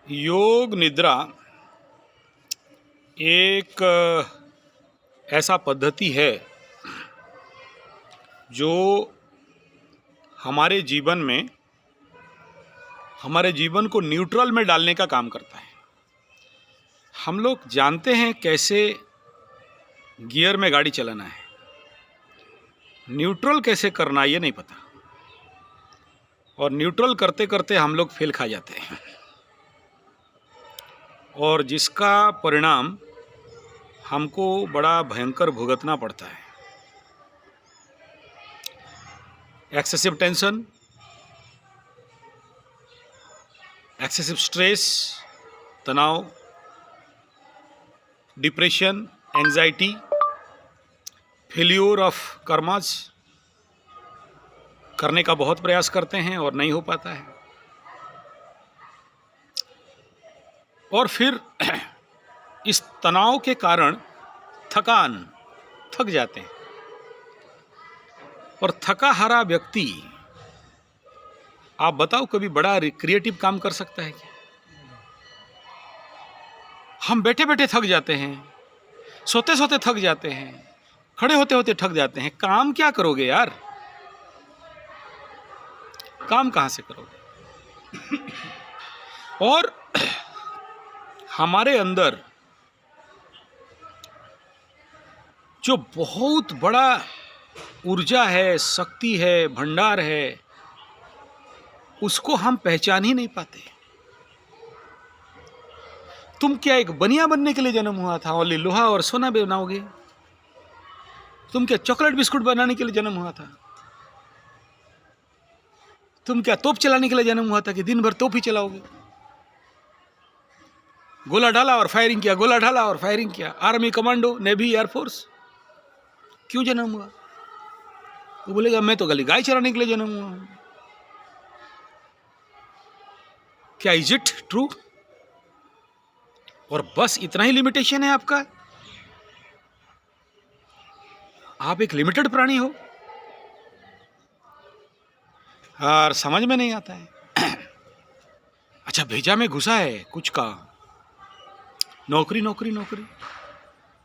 योग निद्रा एक ऐसा पद्धति है जो हमारे जीवन को न्यूट्रल में डालने का काम करता है। हम लोग जानते हैं कैसे गियर में गाड़ी चलाना है, न्यूट्रल कैसे करना ये नहीं पता, और न्यूट्रल करते करते हम लोग फेल खा जाते हैं, और जिसका परिणाम हमको बड़ा भयंकर भुगतना पड़ता है। एक्सेसिव टेंशन, एक्सेसिव स्ट्रेस, तनाव, depression, anxiety, failure of karmas, करने का बहुत प्रयास करते हैं और नहीं हो पाता है, और फिर इस तनाव के कारण थक जाते हैं। और थका हारा व्यक्ति, आप बताओ, कभी बड़ा क्रिएटिव काम कर सकता है क्या? हम बैठे बैठे थक जाते हैं, सोते सोते थक जाते हैं, खड़े होते होते थक जाते हैं। काम क्या करोगे यार? काम कहाँ से करोगे? और हमारे अंदर जो बहुत बड़ा ऊर्जा है, शक्ति है, भंडार है, उसको हम पहचान ही नहीं पाते। तुम क्या एक बनिया बनने के लिए जन्म हुआ था? ओनली लोहा और सोना बनाओगे? तुम क्या चॉकलेट बिस्कुट बनाने के लिए जन्म हुआ था? तुम क्या तोप चलाने के लिए जन्म हुआ था कि दिन भर तोप ही चलाओगे? गोला डाला और फायरिंग किया, गोला डाला और फायरिंग किया। Army, commando, navy, air force. क्यों जन्म हुआ? वो बोलेगा मैं तो गली गाय चराने के लिए जन्म हुआ हूं। क्या इज इट ट्रू? और बस इतना ही लिमिटेशन है आपका? आप एक लिमिटेड प्राणी हो, और समझ में नहीं आता है। अच्छा, भेजा में घुसा है कुछ का, नौकरी नौकरी नौकरी,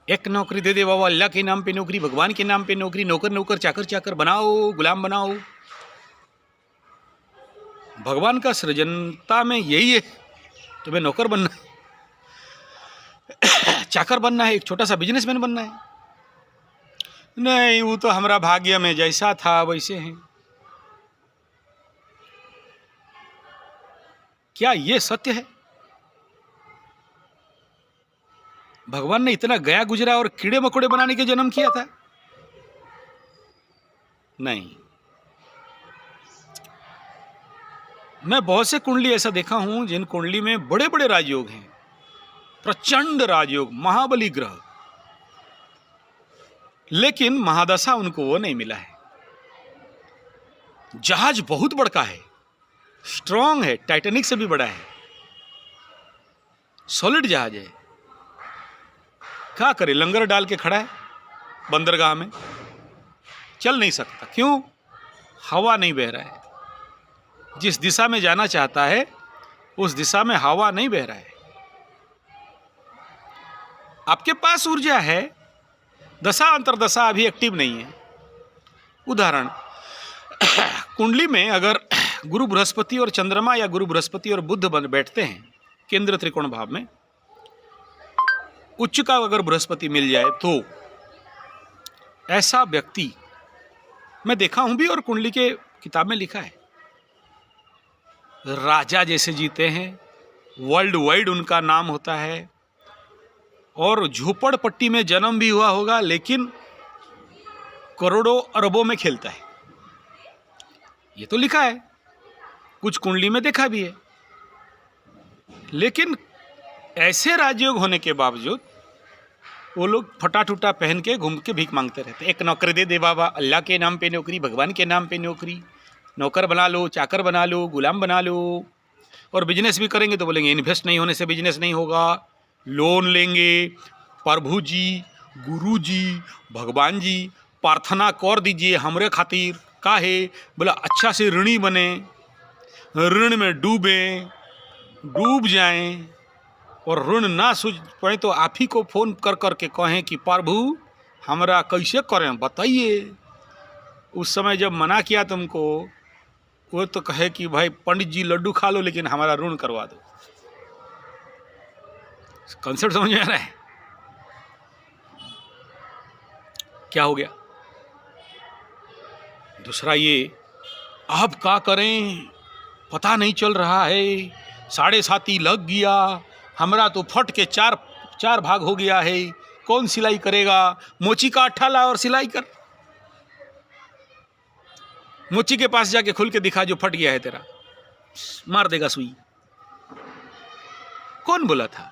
एक नौकरी दे दे बाबा, अल्लाह के नाम पे नौकरी, भगवान के नाम पे नौकरी, नौकर नौकर चाकर चाकर बनाओ, गुलाम बनाओ। भगवान का सृजनता में यही है, तुम्हें नौकर बनना है, चाकर बनना है, एक छोटा सा बिजनेसमैन बनना है। नहीं, वो तो हमारा भाग्य में जैसा था वैसे है। क्या ये सत्य है? भगवान ने इतना गया गुजरा और कीड़े मकोड़े बनाने के जन्म किया था? नहीं। मैं बहुत से कुंडली ऐसा देखा हूं जिन कुंडली में बड़े बड़े राजयोग हैं, प्रचंड राजयोग, महाबली ग्रह, लेकिन महादशा उनको वो नहीं मिला है। जहाज बहुत बड़का है, स्ट्रांग है, टाइटैनिक से भी बड़ा है, सॉलिड जहाज है, क्या करे? लंगर डाल के खड़ा है बंदरगाह में, चल नहीं सकता। क्यों? हवा नहीं बह रहा है। जिस दिशा में जाना चाहता है उस दिशा में हवा नहीं बह रहा है। आपके पास ऊर्जा है, दशा अंतरदशा अभी एक्टिव नहीं है। उदाहरण, कुंडली में अगर गुरु बृहस्पति और चंद्रमा या गुरु बृहस्पति और बुध बन बैठते हैं केंद्र त्रिकोण भाव में, उच्च का अगर बृहस्पति मिल जाए तो ऐसा व्यक्ति मैं देखा हूं भी, और कुंडली के किताब में लिखा है, राजा जैसे जीते हैं, वर्ल्ड वाइड उनका नाम होता है, और झोपड़पट्टी में जन्म भी हुआ होगा लेकिन करोड़ों अरबों में खेलता है। ये तो लिखा है, कुछ कुंडली में देखा भी है। लेकिन ऐसे राजयोग होने के बावजूद वो लोग फटा टूटा पहन के घूम के भीख मांगते रहते। एक नौकरी दे दे बाबा, अल्लाह के नाम पे नौकरी, भगवान के नाम पे नौकरी, नौकर बना लो, चाकर बना लो, गुलाम बना लो। और बिजनेस भी करेंगे तो बोलेंगे इन्वेस्ट नहीं होने से बिजनेस नहीं होगा, लोन लेंगे, प्रभु जी, गुरु जी, भगवान जी प्रार्थना कर दीजिए हमरे खातिर, काहे? बोला अच्छा से ऋणी बने, ऋण में डूबे, डूब जाएं और ऋण ना सूझ पाए तो आप ही को फोन कर कर के कहें कि प्रभु हमरा कैसे करें बताइए। उस समय जब मना किया तुमको, वो तो कहे कि भाई पंडित जी लड्डू खा लो लेकिन हमारा ऋण करवा दो। कंसेप्ट समझ में आ रहा है क्या हो गया? दूसरा ये, अब क्या करें पता नहीं चल रहा है, 7.5 लग गया, हमरा तो फट के चार भाग हो गया है, कौन सिलाई करेगा? मोची का अट्ठा ला और सिलाई कर। मोची के पास जाके खुल के दिखा जो फट गया है तेरा, मार देगा सुई। कौन बोला था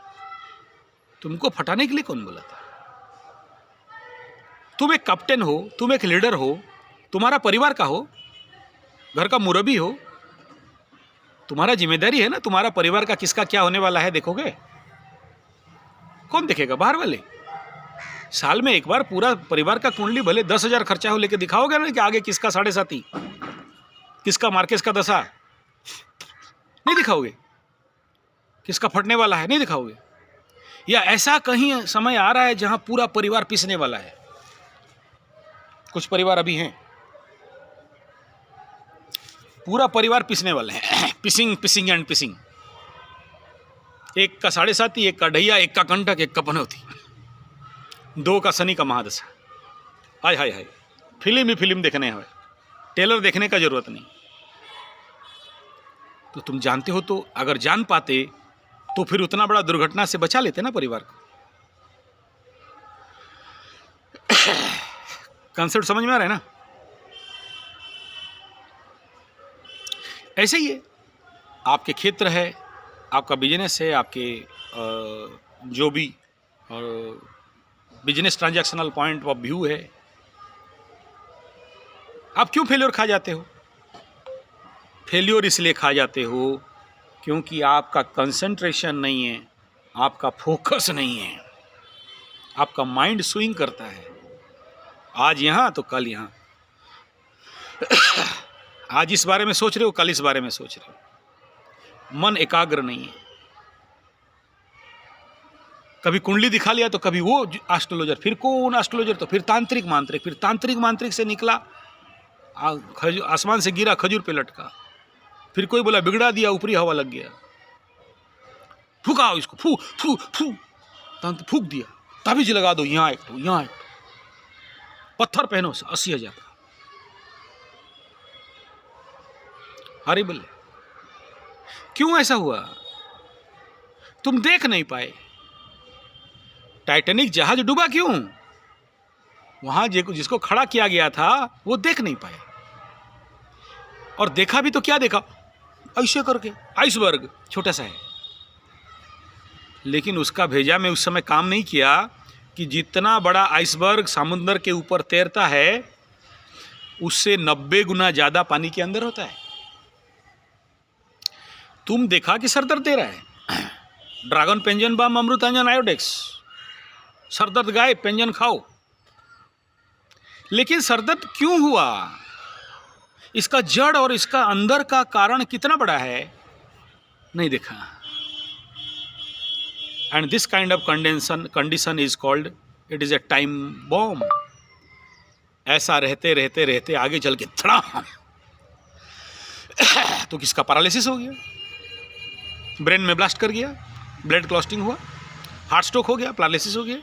तुमको फटाने के लिए? कौन बोला था? तुम एक कैप्टन हो, तुम एक लीडर हो, तुम्हारा परिवार का हो, घर का मुरब्बी हो, तुम्हारा जिम्मेदारी है ना तुम्हारा परिवार का किसका क्या होने वाला है देखोगे? कौन देखेगा? बाहर वाले। साल में एक बार पूरा परिवार का कुंडली भले 10,000 खर्चा हो लेके दिखाओगे ना कि आगे किसका 7.5, किसका मार्केस का दशा, नहीं दिखाओगे? किसका फटने वाला है, नहीं दिखाओगे? या ऐसा कहीं समय आ रहा है जहां पूरा परिवार पिसने वाला है? कुछ परिवार अभी हैं, पूरा परिवार पिसने वाले हैं। पिसिंग एंड पिसिंग। एक का 7.5, एक का ढैया, एक का कंटक, एक का पनौती, 2 का शनि का महादशा। हाय हाय हाय, फिल्म ही फिल्म देखने हैं, टेलर देखने का जरूरत नहीं। तो तुम जानते हो, तो अगर जान पाते तो फिर उतना बड़ा दुर्घटना से बचा लेते ना परिवार को। कंसेप्ट समझ में आ रहा है ना? ऐसे ही है, आपके क्षेत्र है, आपका बिजनेस है, आपके जो भी business transactional point of view है, आप क्यों फेल्योर खा जाते हो? फेल्योर इसलिए खा जाते हो क्योंकि आपका कंसंट्रेशन नहीं है, आपका फोकस नहीं है, आपका माइंड स्विंग करता है, आज यहाँ तो कल यहाँ। आज इस बारे में सोच रहे हो, कल इस बारे में सोच रहे हो, मन एकाग्र नहीं है। कभी कुंडली दिखा लिया तो कभी वो एस्ट्रोलॉजर, फिर कौन एस्ट्रोलॉजर, तो फिर तांत्रिक मांत्रिक, फिर तांत्रिक मांत्रिक से निकला आसमान से गिरा खजूर पे लटका, फिर कोई बोला बिगड़ा दिया, ऊपरी हवा लग गया, फूका इसको, फू फू फू तंत्र फूक दिया, ताबीज लगा दो, यहाँ एक, यहाँ एक, पत्थर पहनो 80,000 का। अरे बोले क्यों ऐसा हुआ? तुम देख नहीं पाए। टाइटैनिक जहाज डूबा क्यों? वहां जिसको खड़ा किया गया था वो देख नहीं पाए, और देखा भी तो क्या देखा? ऐसे करके आइसबर्ग छोटा सा है, लेकिन उसका भेजा में उस समय काम नहीं किया कि जितना बड़ा आइसबर्ग समुद्र के ऊपर तैरता है उससे 90 गुना ज्यादा पानी के अंदर होता है। तुम देखा कि सरदर्द दे रहा है, ड्रैगन पेंजन बाम अमृतांजन आयोडेक्स, सरदर्द गाय पेंजन खाओ, लेकिन सरदर्द क्यों हुआ? इसका जड़ और इसका अंदर का कारण कितना बड़ा है, नहीं देखा। And this kind of condition is called, it is a time bomb. ऐसा रहते रहते रहते आगे चल के थड़ा तो किसका पैरालिसिस हो गया, ब्रेन में ब्लास्ट कर गया, ब्लड क्लॉटिंग हुआ, हार्ट स्ट्रोक हो गया, पैरालिसिस हो गया।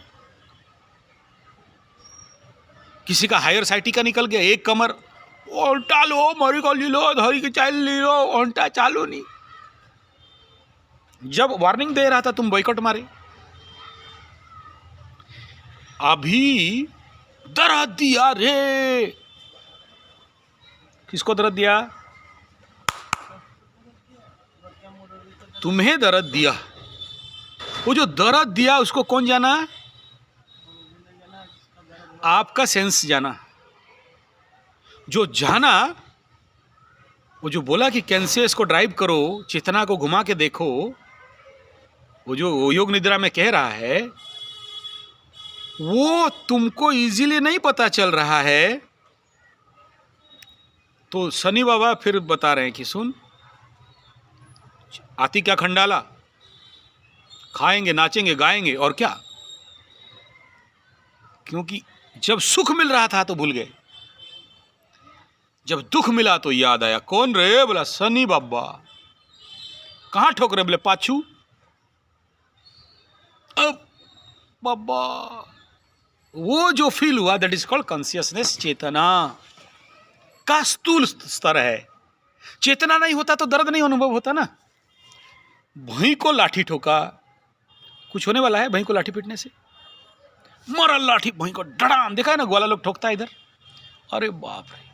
किसी का हायर साइटिका निकल गया, एक कमर ओंटा लो, मरी को ली लो, धरी की चाल ली लो, ओंटा चालू नहीं। जब वार्निंग दे रहा था तुम बॉयकॉट मारे। अभी दर्द दिया रे, किसको दर्द दिया? तुम्हें दर्द दिया। वो जो दर्द दिया उसको कौन जाना? आपका सेंस जाना। जो जाना, वो जो बोला कि कैंसियस को ड्राइव करो, चेतना को घुमा के देखो, वो जो योग निद्रा में कह रहा है, वो तुमको इजीली नहीं पता चल रहा है। तो शनि बाबा फिर बता रहे हैं कि सुन, आती क्या खंडाला, खाएंगे, नाचेंगे, गाएंगे और क्या, क्योंकि जब सुख मिल रहा था तो भूल गए, जब दुख मिला तो याद आया। कौन रे? बोला सनी बाबा। कहां ठोक रहे? बोले पाछू। अब बाबा वो जो फील हुआ, दैट इज कॉल्ड कॉन्शियसनेस, चेतना का स्थूल स्तर है। चेतना नहीं होता तो दर्द नहीं अनुभव होता ना। भई को लाठी ठोका, कुछ होने वाला है भई को लाठी पीटने से? मरा लाठी, भई को डड़ाम, देखा है ना ग्वाला लोग ठोकता है इधर। अरे बाप रे,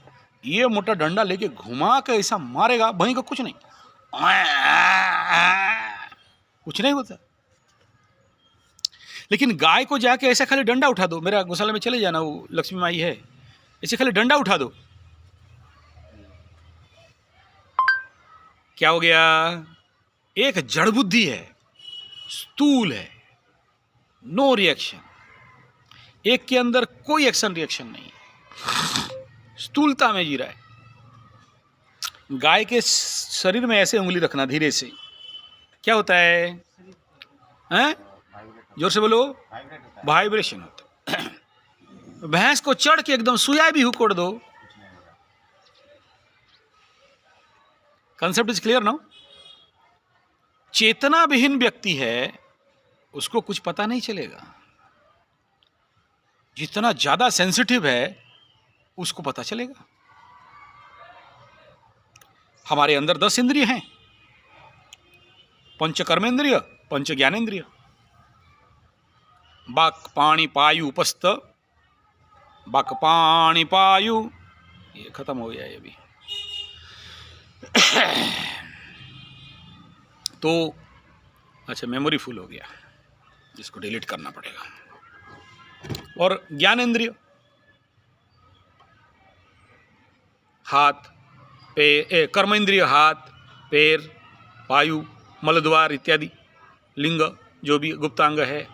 ये मोटा डंडा लेके घुमा के ऐसा मारेगा, भई को कुछ नहीं, कुछ नहीं होता। लेकिन गाय को जाके ऐसा खाली डंडा उठा दो, मेरा गौशाला में चले जाना, वो लक्ष्मी माई है, ऐसे खाली डंडा उठा दो, क्या हो गया? एक जड़ बुद्धि है, स्थूल है, नो रिएक्शन, एक के अंदर कोई एक्शन रिएक्शन नहीं, स्थूलता में जी रहा है। गाय के शरीर में ऐसे उंगली रखना धीरे से, क्या होता है? हैं? जोर से बोलो। वाइब्रेशन होता है। भैंस को चढ़ के एकदम सुया भी हुकोड़ दो, कंसेप्ट इज क्लियर ना? चेतना विहीन व्यक्ति है, उसको कुछ पता नहीं चलेगा। जितना ज्यादा सेंसिटिव है उसको पता चलेगा। हमारे अंदर 10 इंद्रिय हैं, पंच कर्मेंद्रिय, पंच ज्ञानेंद्रिय, बाक पाणी पायु उपस्थ, बाक पाणी पायु, ये खत्म हो गया ये भी। तो अच्छा, मेमोरी फुल हो गया, जिसको डिलीट करना पड़ेगा। और ज्ञानेंद्रिय, हाथ पे, कर्मेंद्रिय हाथ पैर पायु मलद्वार इत्यादि, लिंग जो भी गुप्तांग है।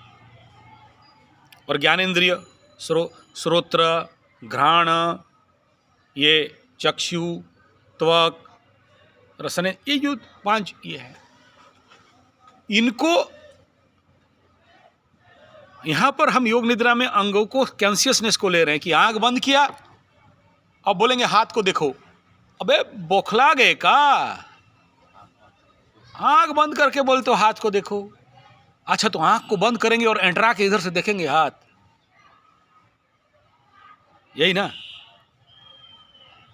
और ज्ञानेंद्रिय श्रोत्र घ्राण, ये चक्षु त्वक रसने, ये जो 5 ये है, इनको यहां पर हम योग निद्रा में अंगों को कॉन्शियसनेस को ले रहे हैं कि आंख बंद किया, अब बोलेंगे हाथ को देखो। अबे बौखला गए का? आंख बंद करके बोलते हो हाथ को देखो। अच्छा, तो आंख को बंद करेंगे और एंट्रा के इधर से देखेंगे हाथ, यही ना?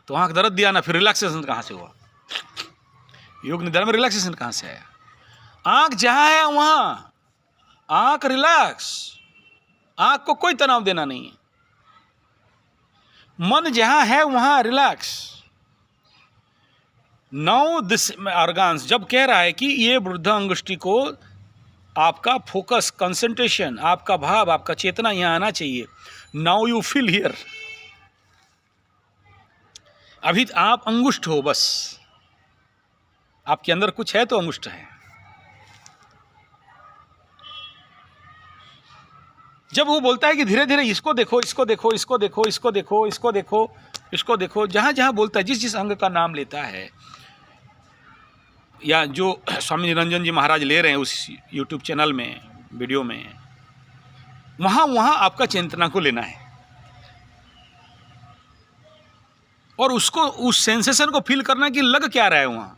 तो आंख दर्द दिया ना, फिर रिलैक्सेशन कहां से हुआ? योग निद्रा में रिलैक्सेशन कहां से आया? आंख जहां है वहां आंख रिलैक्स, आंख को कोई तनाव देना नहीं है। मन जहां है वहां रिलैक्स। नाउ दिस ऑर्गन्स जब कह रहा है कि ये वृद्ध अंगुष्ठी को आपका फोकस, कंसंट्रेशन, आपका भाव, आपका चेतना यहां आना चाहिए। Now you feel here. अभी आप अंगुष्ठ हो, बस आपके अंदर कुछ है तो अंगुष्ठ है। जब वो बोलता है कि धीरे धीरे इसको देखो, इसको देखो, इसको देखो, इसको देखो, इसको देखो, इसको देखो, जहां जहां बोलता है, जिस जिस अंग का नाम लेता है, या जो स्वामी निरंजन जी महाराज ले रहे हैं उस यूट्यूब चैनल में, वीडियो में, वहां वहां आपका चेतना को लेना है और उसको, उस सेंसेशन को फील करना कि लग क्या रहा है वहां,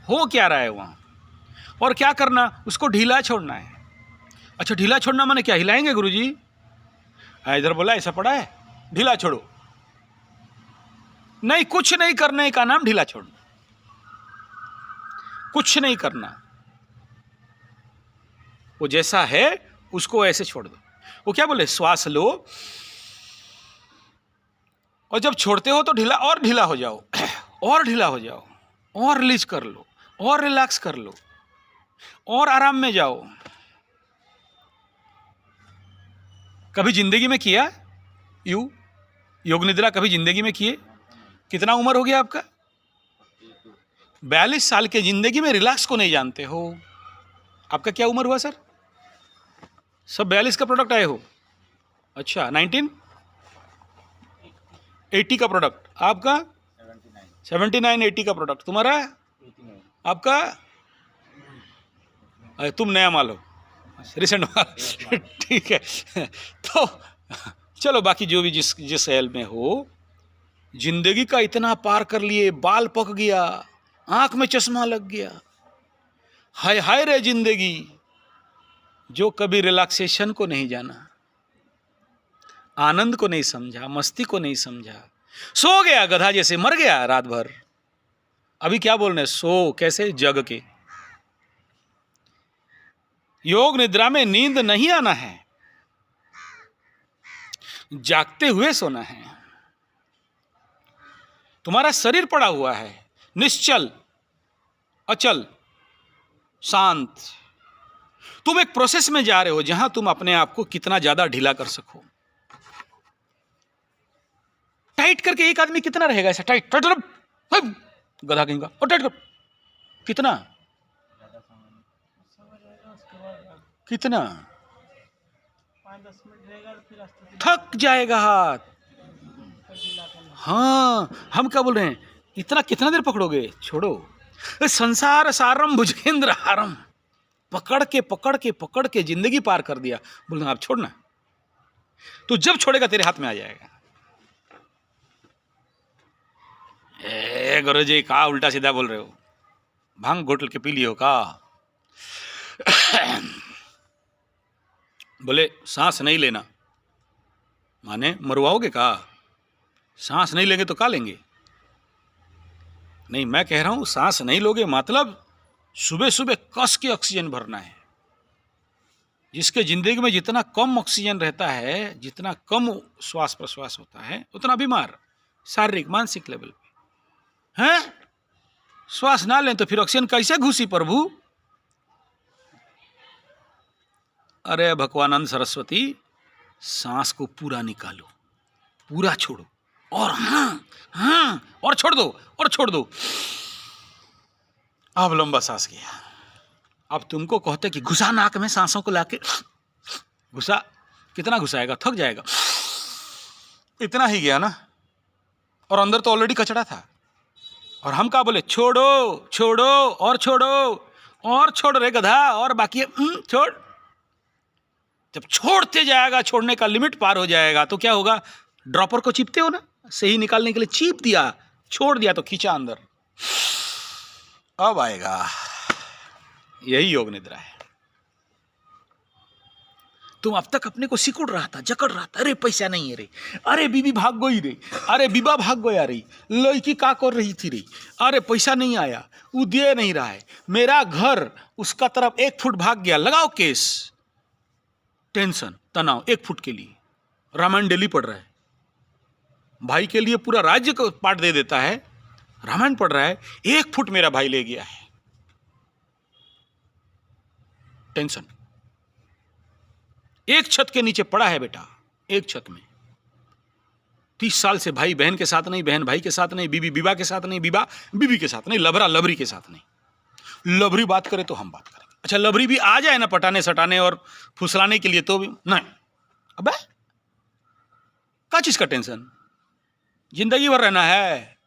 हो क्या रहा है वहां, और क्या करना, उसको ढीला छोड़ना है। अच्छा, ढीला छोड़ना माने क्या? हिलाएंगे गुरुजी? इधर बोला ऐसा पड़ा है, ढीला छोड़ो। नहीं, कुछ नहीं करने का नाम ढीला छोड़ना, कुछ नहीं करना। वो जैसा है उसको ऐसे छोड़ दो। वो क्या बोले? श्वास लो और जब छोड़ते हो तो ढीला, और ढीला हो जाओ, और ढीला हो जाओ, और रिलीज कर लो, और रिलैक्स कर लो, और आराम में जाओ। कभी जिंदगी में किया योग निद्रा? कभी जिंदगी में किए? कितना उम्र हो गया आपका? 42 साल के जिंदगी में रिलैक्स को नहीं जानते हो। आपका क्या उम्र हुआ सर? सब 42 का प्रोडक्ट आए हो? अच्छा, 1980 का प्रोडक्ट आपका? 79 80 का प्रोडक्ट तुम्हारा? आपका अरे तुम नया माल हो, रिसेंट माल। ठीक है। तो चलो बाकी जो भी जिस जिस हेल में हो, जिंदगी का इतना पार कर लिए, बाल पक गया, आंख में चश्मा लग गया, हाय हाय रे जिंदगी, जो कभी रिलैक्सेशन को नहीं जाना, आनंद को नहीं समझा, मस्ती को नहीं समझा, सो गया गधा जैसे, मर गया रात भर। अभी क्या बोल रहे हैं, सो कैसे, जग के। योग निद्रा में नींद नहीं आना है, जागते हुए सोना है। तुम्हारा शरीर पड़ा हुआ है निश्चल, अचल, शांत। तुम एक प्रोसेस में जा रहे हो जहां तुम अपने आप को कितना ज्यादा ढीला कर सको। टाइट करके एक आदमी कितना रहेगा ऐसा टाइट टाइट, गधा कहेगा, और टाइट कर कितना कितना, 5-10 मिनट रहेगा फिर थक जाएगा हाथ। हाँ, हम क्या बोल रहे हैं, इतना कितना देर पकड़ोगे, छोड़ो। संसार सारम भुजगेंद्र हारम, पकड़ के जिंदगी पार कर दिया। बोलना आप छोड़ना, तो जब छोड़ेगा तेरे हाथ में आ जाएगा। ए गुरु जी का उल्टा सीधा बोल रहे हो, भांग घोटल के पी लियो का। बोले सांस नहीं लेना माने मरवाओगे का, सांस नहीं लेंगे तो का लेंगे। नहीं, मैं कह रहा हूं सांस नहीं लोगे मतलब सुबह सुबह कस के ऑक्सीजन भरना है। जिसके जिंदगी में जितना कम ऑक्सीजन रहता है, जितना कम श्वास प्रश्वास होता है, उतना बीमार शारीरिक मानसिक लेवल पे हैं। श्वास ना लें तो फिर ऑक्सीजन कैसे घुसी प्रभु। अरे भगवानंद सरस्वती, सांस को पूरा निकालो, पूरा छोड़ो, और हाँ और छोड़ दो, और छोड़ दो। अब लंबा सांस किया। अब तुमको कहते कि घुसा नाक में सांसों को लाके, घुसा, कितना घुसाएगा, थक जाएगा। इतना ही गया ना, और अंदर तो ऑलरेडी कचरा था। और हम क्या बोले, छोड़ो छोड़ो और छोड़ो, और छोड़ रे गधा, और बाकी छोड़। जब छोड़ते जाएगा, छोड़ने का लिमिट पार हो जाएगा तो क्या होगा, ड्रॉपर को चिपते हो ना, सही निकालने के लिए चीप दिया, छोड़ दिया तो खींचा अंदर, अब आएगा। यही योग निद्रा है। तुम अब तक अपने को सिकुड़ रहा था, जकड़ रहा था, अरे पैसा नहीं है रे, अरे बीबी भाग गई रे, अरे बीबा भाग गया रे, लड़की का कर रही थी रे, अरे पैसा नहीं आया, वो दे नहीं रहा है, मेरा घर उसका तरफ 1 फुट भाग गया, लगाओ केस। टेंशन तनाव 1 फुट के लिए रामायण डेली पढ़ रहा है, भाई के लिए पूरा राज्य को पाठ दे देता है, रामायण पढ़ रहा है, 1 फुट मेरा भाई ले गया है। टेंशन। एक छत के नीचे पड़ा है बेटा, एक छत में 30 साल से भाई बहन के साथ नहीं, बहन भाई के साथ नहीं, बीबी बीबा के साथ नहीं, बीबा बीबी के साथ नहीं, लबरा लबरी के साथ नहीं। लबरी बात करे तो हम बात करेंगे। अच्छा लबरी भी आ जाए ना पटाने सटाने और फुसलाने के लिए तो भी नहीं। अबे क्या चीज का टेंशन, जिंदगी भर रहना है।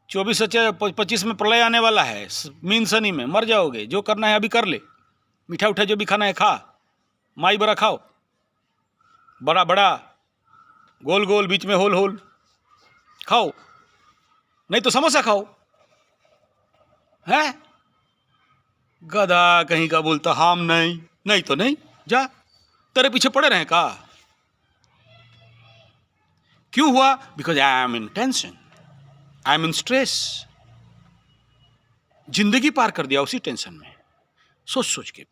24 से 25 में प्रलय आने वाला है, मीन शनि में मर जाओगे, जो करना है अभी कर ले, मीठा उठा जो भी खाना है खा, माई बड़ा खाओ, बड़ा बड़ा गोल गोल बीच में होल होल खाओ, नहीं तो समोसा खाओ। है गधा कहीं का बोलता हम नहीं, नहीं तो नहीं, जा तेरे पीछे पड़े रहे का। क्यों हुआ, because I am in tension, I am in stress. जिंदगी पार कर दिया उसी टेंशन में, सोच सोच के,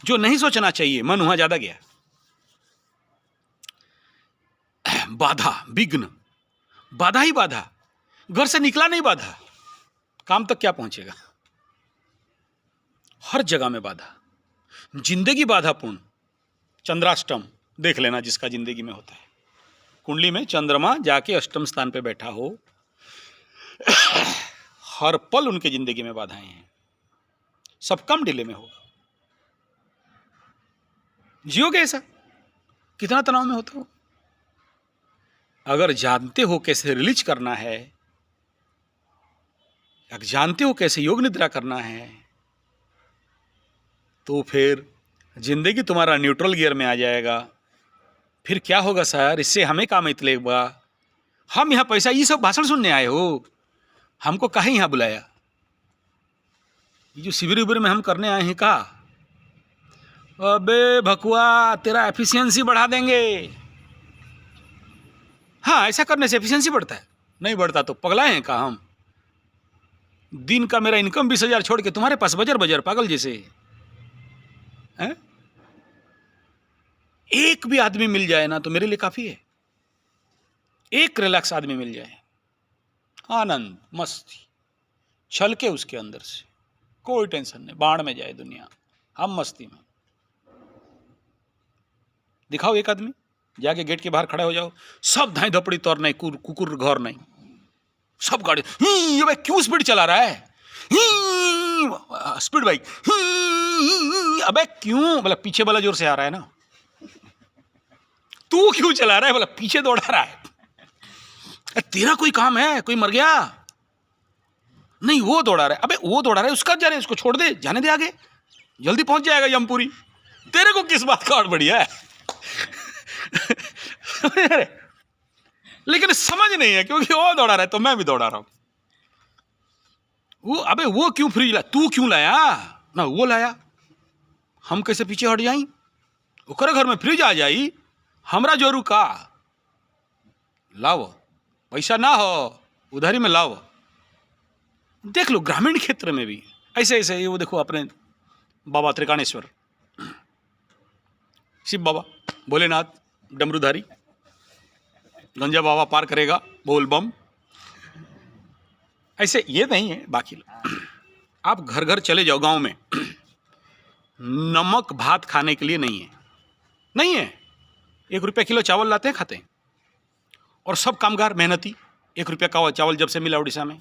जो नहीं सोचना चाहिए मन वहां ज्यादा गया। बाधा विघ्न, बाधा ही बाधा, घर से निकला नहीं बाधा, काम तक क्या पहुंचेगा, हर जगह में बाधा, जिंदगी बाधापूर्ण। चंद्राष्टम देख लेना जिसका जिंदगी में होता है, कुंडली में चंद्रमा जाके अष्टम स्थान पे बैठा हो, हर पल उनके जिंदगी में बाधाएं हैं, सब कम डिले में होगा। जियोगे ऐसा, कितना तनाव में होता हो। अगर जानते हो कैसे रिलीज करना है, अगर जानते हो कैसे योग निद्रा करना है, तो फिर जिंदगी तुम्हारा न्यूट्रल गियर में आ जाएगा। फिर क्या होगा सर, इससे हमें काम इतलेगा। हम यहाँ पैसा ये सब भाषण सुनने आए हो, हमको काहे यहाँ बुलाया? ये जो शिविर उबिर में हम करने आए हैं का? अबे भकुआ, तेरा एफिशिएंसी बढ़ा देंगे। हाँ, ऐसा करने से एफिशिएंसी बढ़ता है? नहीं बढ़ता तो पगला हैं का हम? दिन का मेरा इनकम 20,000 छोड़ के तुम्हारे पास बजर बजर पागल जैसे हैं? एक भी आदमी मिल जाए ना तो मेरे लिए काफी है। एक रिलैक्स आदमी मिल जाए, आनंद मस्ती छलके उसके अंदर से, कोई टेंशन नहीं, बाढ़ में जाए दुनिया, हम मस्ती में। दिखाओ एक आदमी, जाके गेट के बाहर खड़े हो जाओ, सब धाई धपड़ी तौर नहीं, कुकुर घर नहीं, सब गाड़ी ये भाई क्यों स्पीड चला रहा है, स्पीड बाइक, अबे क्यों, बोला पीछे वाला जोर से आ रहा है ना, तू क्यों चला रहा है, बोला पीछे दौड़ा रहा है। तेरा कोई काम है, कोई मर गया नहीं, वो दौड़ा रहा है, अबे वो दौड़ा रहा है, उसका जा रहा है, उसको छोड़ दे, जाने दे आगे, जल्दी पहुंच जाएगा यमपुरी। तेरे को किस बात का और बढ़िया है। लेकिन समझ नहीं है, क्योंकि वो दौड़ा रहा है तो मैं भी दौड़ा रहा हूं। वो अबे वो क्यों फ्रिज लाया, तू क्यों लाया ना, वो लाया, हम कैसे पीछे हट जाई, ओकरे घर में फ्रिज आ जाई, हमरा जोरू का लाओ, पैसा ना हो उधारी में लाओ। देख लो ग्रामीण क्षेत्र में भी ऐसे ऐसे, वो देखो अपने बाबा त्रिकाणेश्वर, शिव बाबा, भोलेनाथ, डमरूधारी, गंजा बाबा पार करेगा, बोल बम, ऐसे ये नहीं है। बाकी आप घर घर चले जाओ गांव में, नमक भात खाने के लिए नहीं है, नहीं है। 1 रुपया किलो चावल लाते हैं, खाते हैं, और सब कामगार मेहनती 1 रुपया का चावल जब से मिला उड़ीसा में,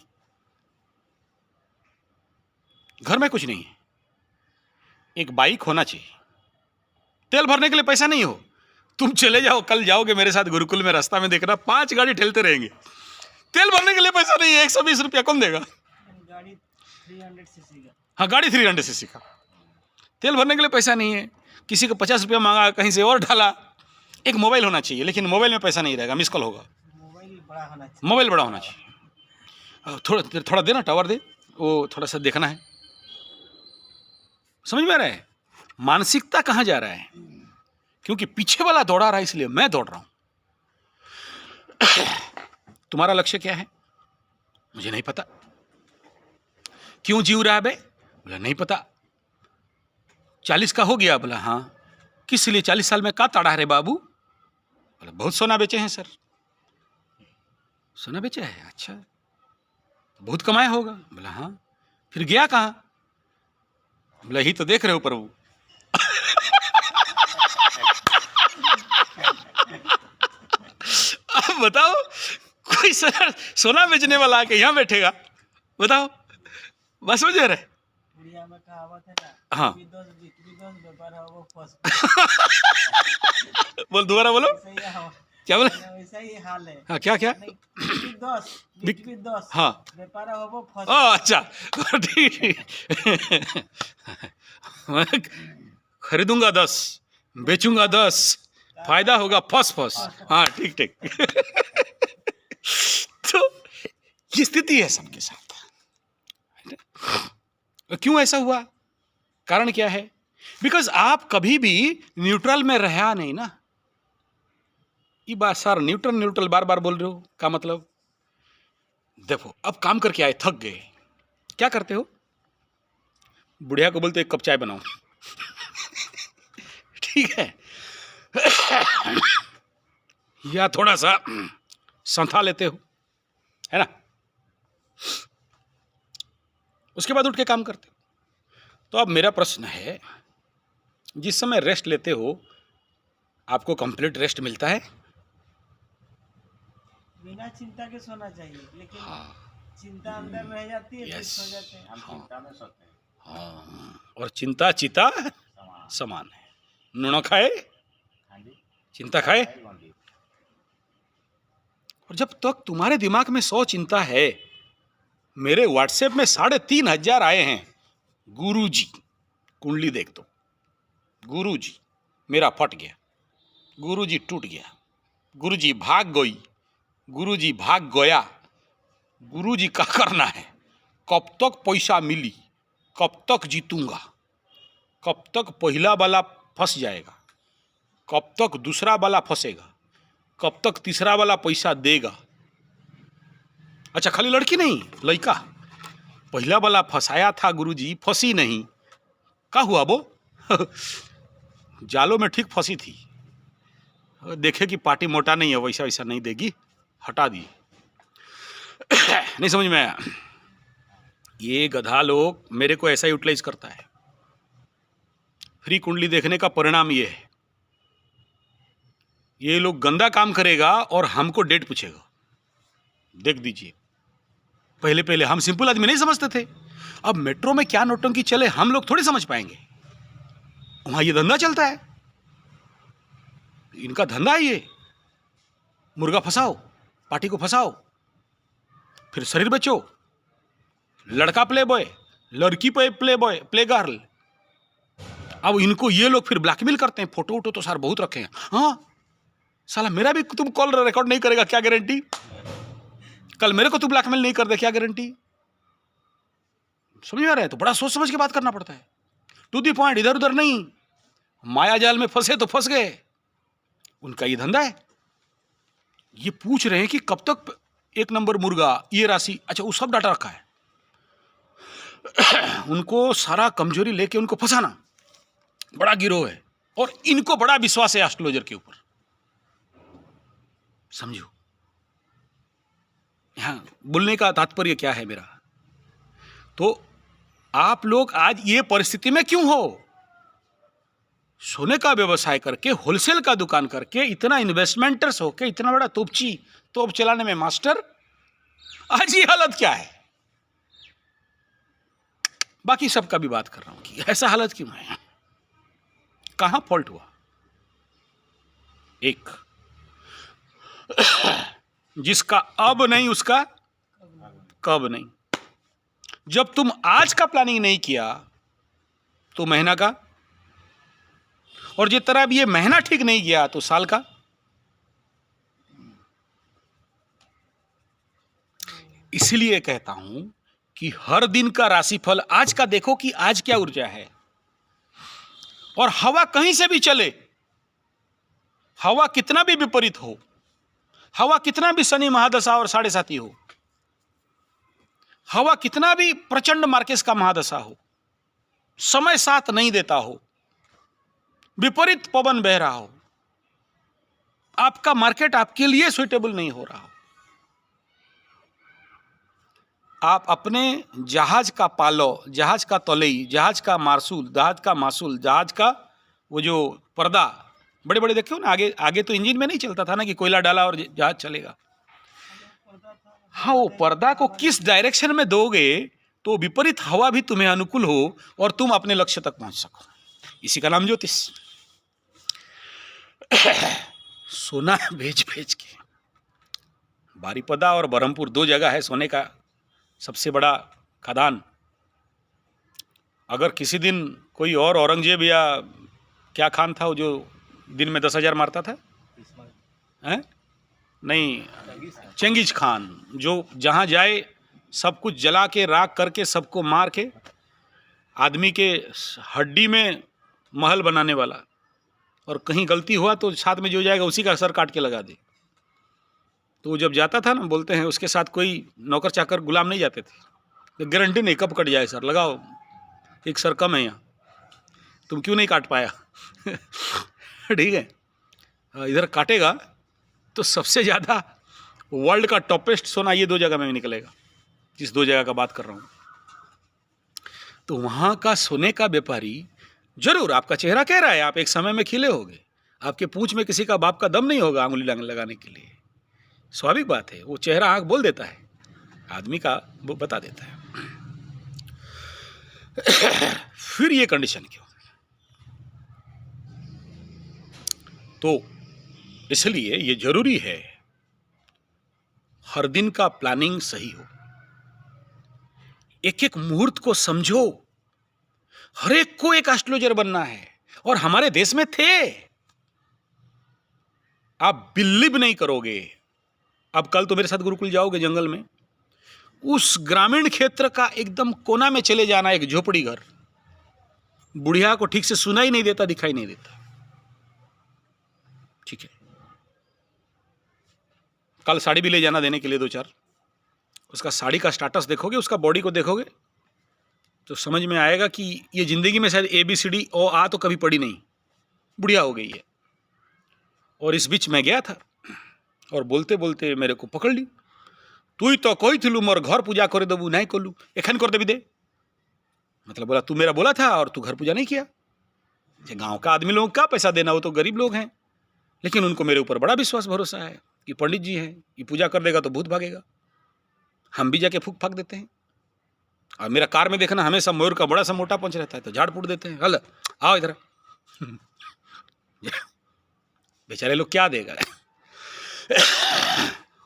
घर में कुछ नहीं है। एक बाइक होना चाहिए, तेल भरने के लिए पैसा नहीं हो, तुम चले जाओ, कल जाओगे मेरे साथ गुरुकुल में, रास्ता में देखना 5 गाड़ी ठेलते रहेंगे, तेल भरने के लिए पैसा नहीं है, 120 रुपया कौन देगा? गाड़ी 300 सीसी का, हाँ गाड़ी 300 सीसी का, तेल भरने के लिए पैसा नहीं है, किसी को 50 रुपया मांगा, कहीं से और ढाला। एक मोबाइल होना चाहिए, लेकिन मोबाइल में पैसा नहीं रहेगा, मिस कॉल होगा, मोबाइल बड़ा होना चाहिए, मोबाइल बड़ा होना चाहिए। थोड़ा देना, टावर दे, वो थोड़ा सा देखना है, समझ में आ रहा है मानसिकता कहाँ जा रहा है? क्योंकि पीछे वाला दौड़ा रहा है, इसलिए मैं दौड़ रहा हूं। तुम्हारा लक्ष्य क्या है? मुझे नहीं पता। क्यों जीव रहा है बे? बोला नहीं पता। 40 का हो गया? बोला हाँ। किस लिए 40 साल में का ताड़ा है रे बाबू? बोला बहुत सोना बेचे हैं सर। सोना बेचा है? अच्छा, बहुत कमाया होगा? बोला हाँ। फिर गया कहाँ? बोला ही तो देख रहे हो प्रभु। अब बताओ, कोई सोना बेचने वाला आके यहाँ बैठेगा? बताओ, बस समझ रहे? उड़िया में कहावत है ना, हाँ। विदोष व्यापार है वो फर्स्ट। बोल, दोबारा बोलो। क्या बोला? वैसा ही हाल है। हाँ, क्या क्या? विदोष हाँ, व्यापार है वो फर्स्ट। अच्छा ठीक। मैं खरीदूंगा 10, बेचूंगा 10, फायदा होगा फर्स्ट। हाँ ठीक ठीक। तो ये स्थिति है सबके साथ। क्यों ऐसा हुआ? कारण क्या है? बिकॉज आप कभी भी न्यूट्रल में रहा नहीं ना। ये बात सर न्यूट्रल बार बार बोल रहे हो, का मतलब? देखो, अब काम करके आए, थक गए, क्या करते हो? बुढ़िया को बोलते 1 कप चाय बनाओ। ठीक है, या थोड़ा सा संथा लेते हो, है ना? उसके बाद उठ के काम करते हो। तो अब मेरा प्रश्न है, जिस समय रेस्ट लेते हो आपको कंप्लीट रेस्ट मिलता है? बिना चिंता के सोना चाहिए, लेकिन हाँ, चिंता अंदर रह जाती है, फिर Yes. सो जाते हैं। हम हाँ। चिंता में सोते हैं। हाँ, और चिंता चिता समान है। नुना खाए चिंता खाए। और जब तक तुम्हारे दिमाग में 100 चिंता है, मेरे व्हाट्सएप में 3,500 आए हैं, गुरुजी कुंडली देख दो, गुरुजी मेरा फट गया, गुरुजी टूट गया, गुरुजी भाग गई, गुरुजी भाग गया, गुरुजी क्या करना है, कब तक पैसा मिली, कब तक जीतूंगा, कब तक पहला वाला फंस जाएगा, कब तक दूसरा वाला फंसेगा, कब तक तीसरा वाला पैसा देगा। अच्छा खाली लड़की नहीं, लड़का पहला वाला फंसाया था गुरुजी, फंसी नहीं, क्या हुआ वो जालों में ठीक फंसी थी, देखे कि पार्टी मोटा नहीं है, वैसा वैसा नहीं देगी, हटा दी। नहीं समझ में आया? ये गधा लोग मेरे को ऐसा यूटिलाइज करता है। फ्री कुंडली देखने का परिणाम ये है, ये लोग गंदा काम करेगा और हमको डेट पूछेगा। देख दीजिए, पहले पहले हम सिंपल आदमी नहीं समझते थे, अब मेट्रो में क्या नौटंकी चले हम लोग थोड़ी समझ पाएंगे। वहां ये धंधा चलता है, इनका धंधा है ये, मुर्गा फंसाओ, पार्टी को फंसाओ, फिर शरीर बेचो, लड़का प्ले बॉय, लड़की प्ले बॉय, प्ले गर्ल। अब इनको ये लोग फिर ब्लैकमेल करते हैं। फोटो वोटो तो सर बहुत रखे हैं। हाँ साला मेरा भी तुम कॉल रिकॉर्ड नहीं करेगा, क्या गारंटी? कल मेरे को तू ब्लैकमेल नहीं कर दे, क्या गारंटी? समझ में आ रहा है? तो बड़ा सोच समझ के बात करना पड़ता है, टू दी पॉइंट, इधर उधर नहीं। माया जाल में फंसे तो फंस गए, उनका ये धंधा है। ये पूछ रहे हैं कि कब तक एक नंबर मुर्गा, ये राशि, अच्छा वो सब डाटा रखा है। उनको सारा कमजोरी लेके उनको फंसाना, बड़ा गिरोह है और इनको बड़ा विश्वास है एस्ट्रोलॉजर के ऊपर। समझो यहां बोलने का तात्पर्य क्या है मेरा? तो आप लोग आज ये परिस्थिति में क्यों हो? सोने का व्यवसाय करके, होलसेल का दुकान करके, इतना इन्वेस्टमेंटर्स होके, इतना बड़ा तोप चलाने में मास्टर, आज ये हालत क्या है? बाकी सबका भी बात कर रहा हूं कि ऐसा हालत क्यों है, कहां फॉल्ट हुआ? एक, जिसका अब नहीं उसका कब नहीं। जब तुम आज का प्लानिंग नहीं किया तो महीना का, और जिस तरह अब ये महीना ठीक नहीं गया तो साल का। इसलिए कहता हूं कि हर दिन का राशिफल आज का देखो कि आज क्या ऊर्जा है। और हवा कहीं से भी चले, हवा कितना भी विपरीत हो, हवा कितना भी शनि महादशा और 7.5 हो, हवा कितना भी प्रचंड मार्केस का महादशा हो, समय साथ नहीं देता हो, विपरीत पवन बह रहा हो, आपका मार्केट आपके लिए सुइटेबल नहीं हो रहा हो, आप अपने जहाज का पालो, जहाज का तलई, जहाज का मार्सूल, जहाज का वो जो पर्दा बड़े बड़े देखे हो ना, आगे आगे तो इंजन में नहीं चलता था ना कि कोयला डाला और जहाज चलेगा। हाँ, वो पर्दा को किस डायरेक्शन में दोगे तो विपरीत हवा भी तुम्हें अनुकूल हो और तुम अपने लक्ष्य तक पहुंच सको। इसी का नाम ज्योतिष। सोना भेज भेज के, बारीपदा और बरहमपुर 2 जगह है सोने का सबसे बड़ा खदान। अगर किसी दिन कोई और औरंगजेब या क्या खान था वो जो दिन में 10,000 मारता था, हैं? नहीं, चंगेज खान, जो जहाँ जाए सब कुछ जला के राख करके सबको मार के आदमी के हड्डी में महल बनाने वाला, और कहीं गलती हुआ तो साथ में जो जाएगा उसी का सर काट के लगा दे। तो वो जब जाता था ना, बोलते हैं उसके साथ कोई नौकर चाकर गुलाम नहीं जाते थे, तो गारंटी नहीं कब कट जाए सर, लगाओ एक सर कम है यहाँ, तुम क्यों नहीं काट पाया? ठीक है, इधर काटेगा तो सबसे ज़्यादा वर्ल्ड का टॉपेस्ट सोना ये 2 जगह में निकलेगा, जिस 2 जगह का बात कर रहा हूँ। तो वहाँ का सोने का व्यापारी, जरूर आपका चेहरा कह रहा है आप एक समय में खिले होगे, आपके पूंछ में किसी का बाप का दम नहीं होगा अंगुली लगाने के लिए, स्वाभाविक बात है, वो चेहरा आंख बोल देता है, आदमी का वो बता देता है। फिर ये कंडीशन क्यों? तो इसलिए ये जरूरी है हर दिन का प्लानिंग सही हो, एक एक मुहूर्त को समझो। हर एक को एक एस्ट्रोलॉजर बनना है, और हमारे देश में थे। आप बिलीव नहीं करोगे, अब कल तो मेरे साथ गुरुकुल जाओगे जंगल में, उस ग्रामीण क्षेत्र का एकदम कोना में चले जाना, एक झोपड़ी घर, बुढ़िया को ठीक से सुनाई नहीं देता, दिखाई नहीं देता। ठीक है, कल साड़ी भी ले जाना देने के लिए 2-4, उसका साड़ी का स्टेटस देखोगे, उसका बॉडी को देखोगे तो समझ में आएगा कि ये जिंदगी में शायद ABCD ओ आ तो कभी पड़ी नहीं, बुढ़िया हो गई है। और इस बीच मैं गया था और बोलते बोलते मेरे को पकड़ ली, तू तो कोई थिलू मोर घर पूजा करे देबू, नहीं कोलू एखन कर देवी दे। मतलब बोला तू मेरा बोला था और तू घर पूजा नहीं किया। ये गांव का आदमी लोगों का पैसा देना, वो तो गरीब लोग हैं, लेकिन उनको मेरे ऊपर बड़ा विश्वास भरोसा है कि पंडित जी हैं, ये पूजा कर देगा तो भूत भागेगा। हम भी जाके फूक फाक देते हैं। और मेरा कार में देखना हमेशा मयूर का बड़ा सा मोटा पंच रहता है, तो झाड़ फूट देते हैं, हल आओ इधर। बेचारे लोग क्या देगा।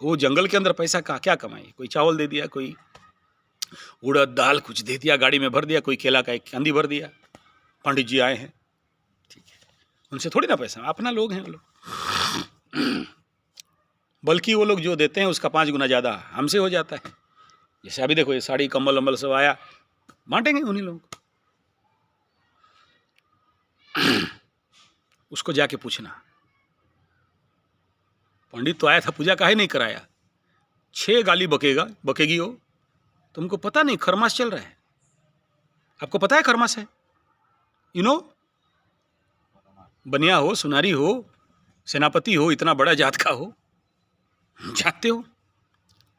वो जंगल के अंदर पैसा का क्या कमाई, कोई चावल दे दिया, कोई उड़द दाल कुछ दे दिया, गाड़ी में भर दिया, कोई केला का एक कैंडी भर दिया, पंडित जी आए हैं, ठीक है, उनसे थोड़ी ना पैसा, अपना लोग हैं वो लोग। बल्कि वो लोग जो देते हैं उसका 5 गुना ज़्यादा हमसे हो जाता है। जैसे अभी देखो ये साड़ी कंबल वंबल सब आया, बांटेंगे उन्हीं लोगों को। उसको जाके पूछना, पंडित तो आया था, पूजा काहे नहीं कराया? 6 गाली बकेगी हो, तुमको पता नहीं खरमास चल रहा है? आपको पता है खरमास है? यू नो, बनिया हो, सुनारी हो, सेनापति हो, इतना बड़ा जात का हो, जानते हो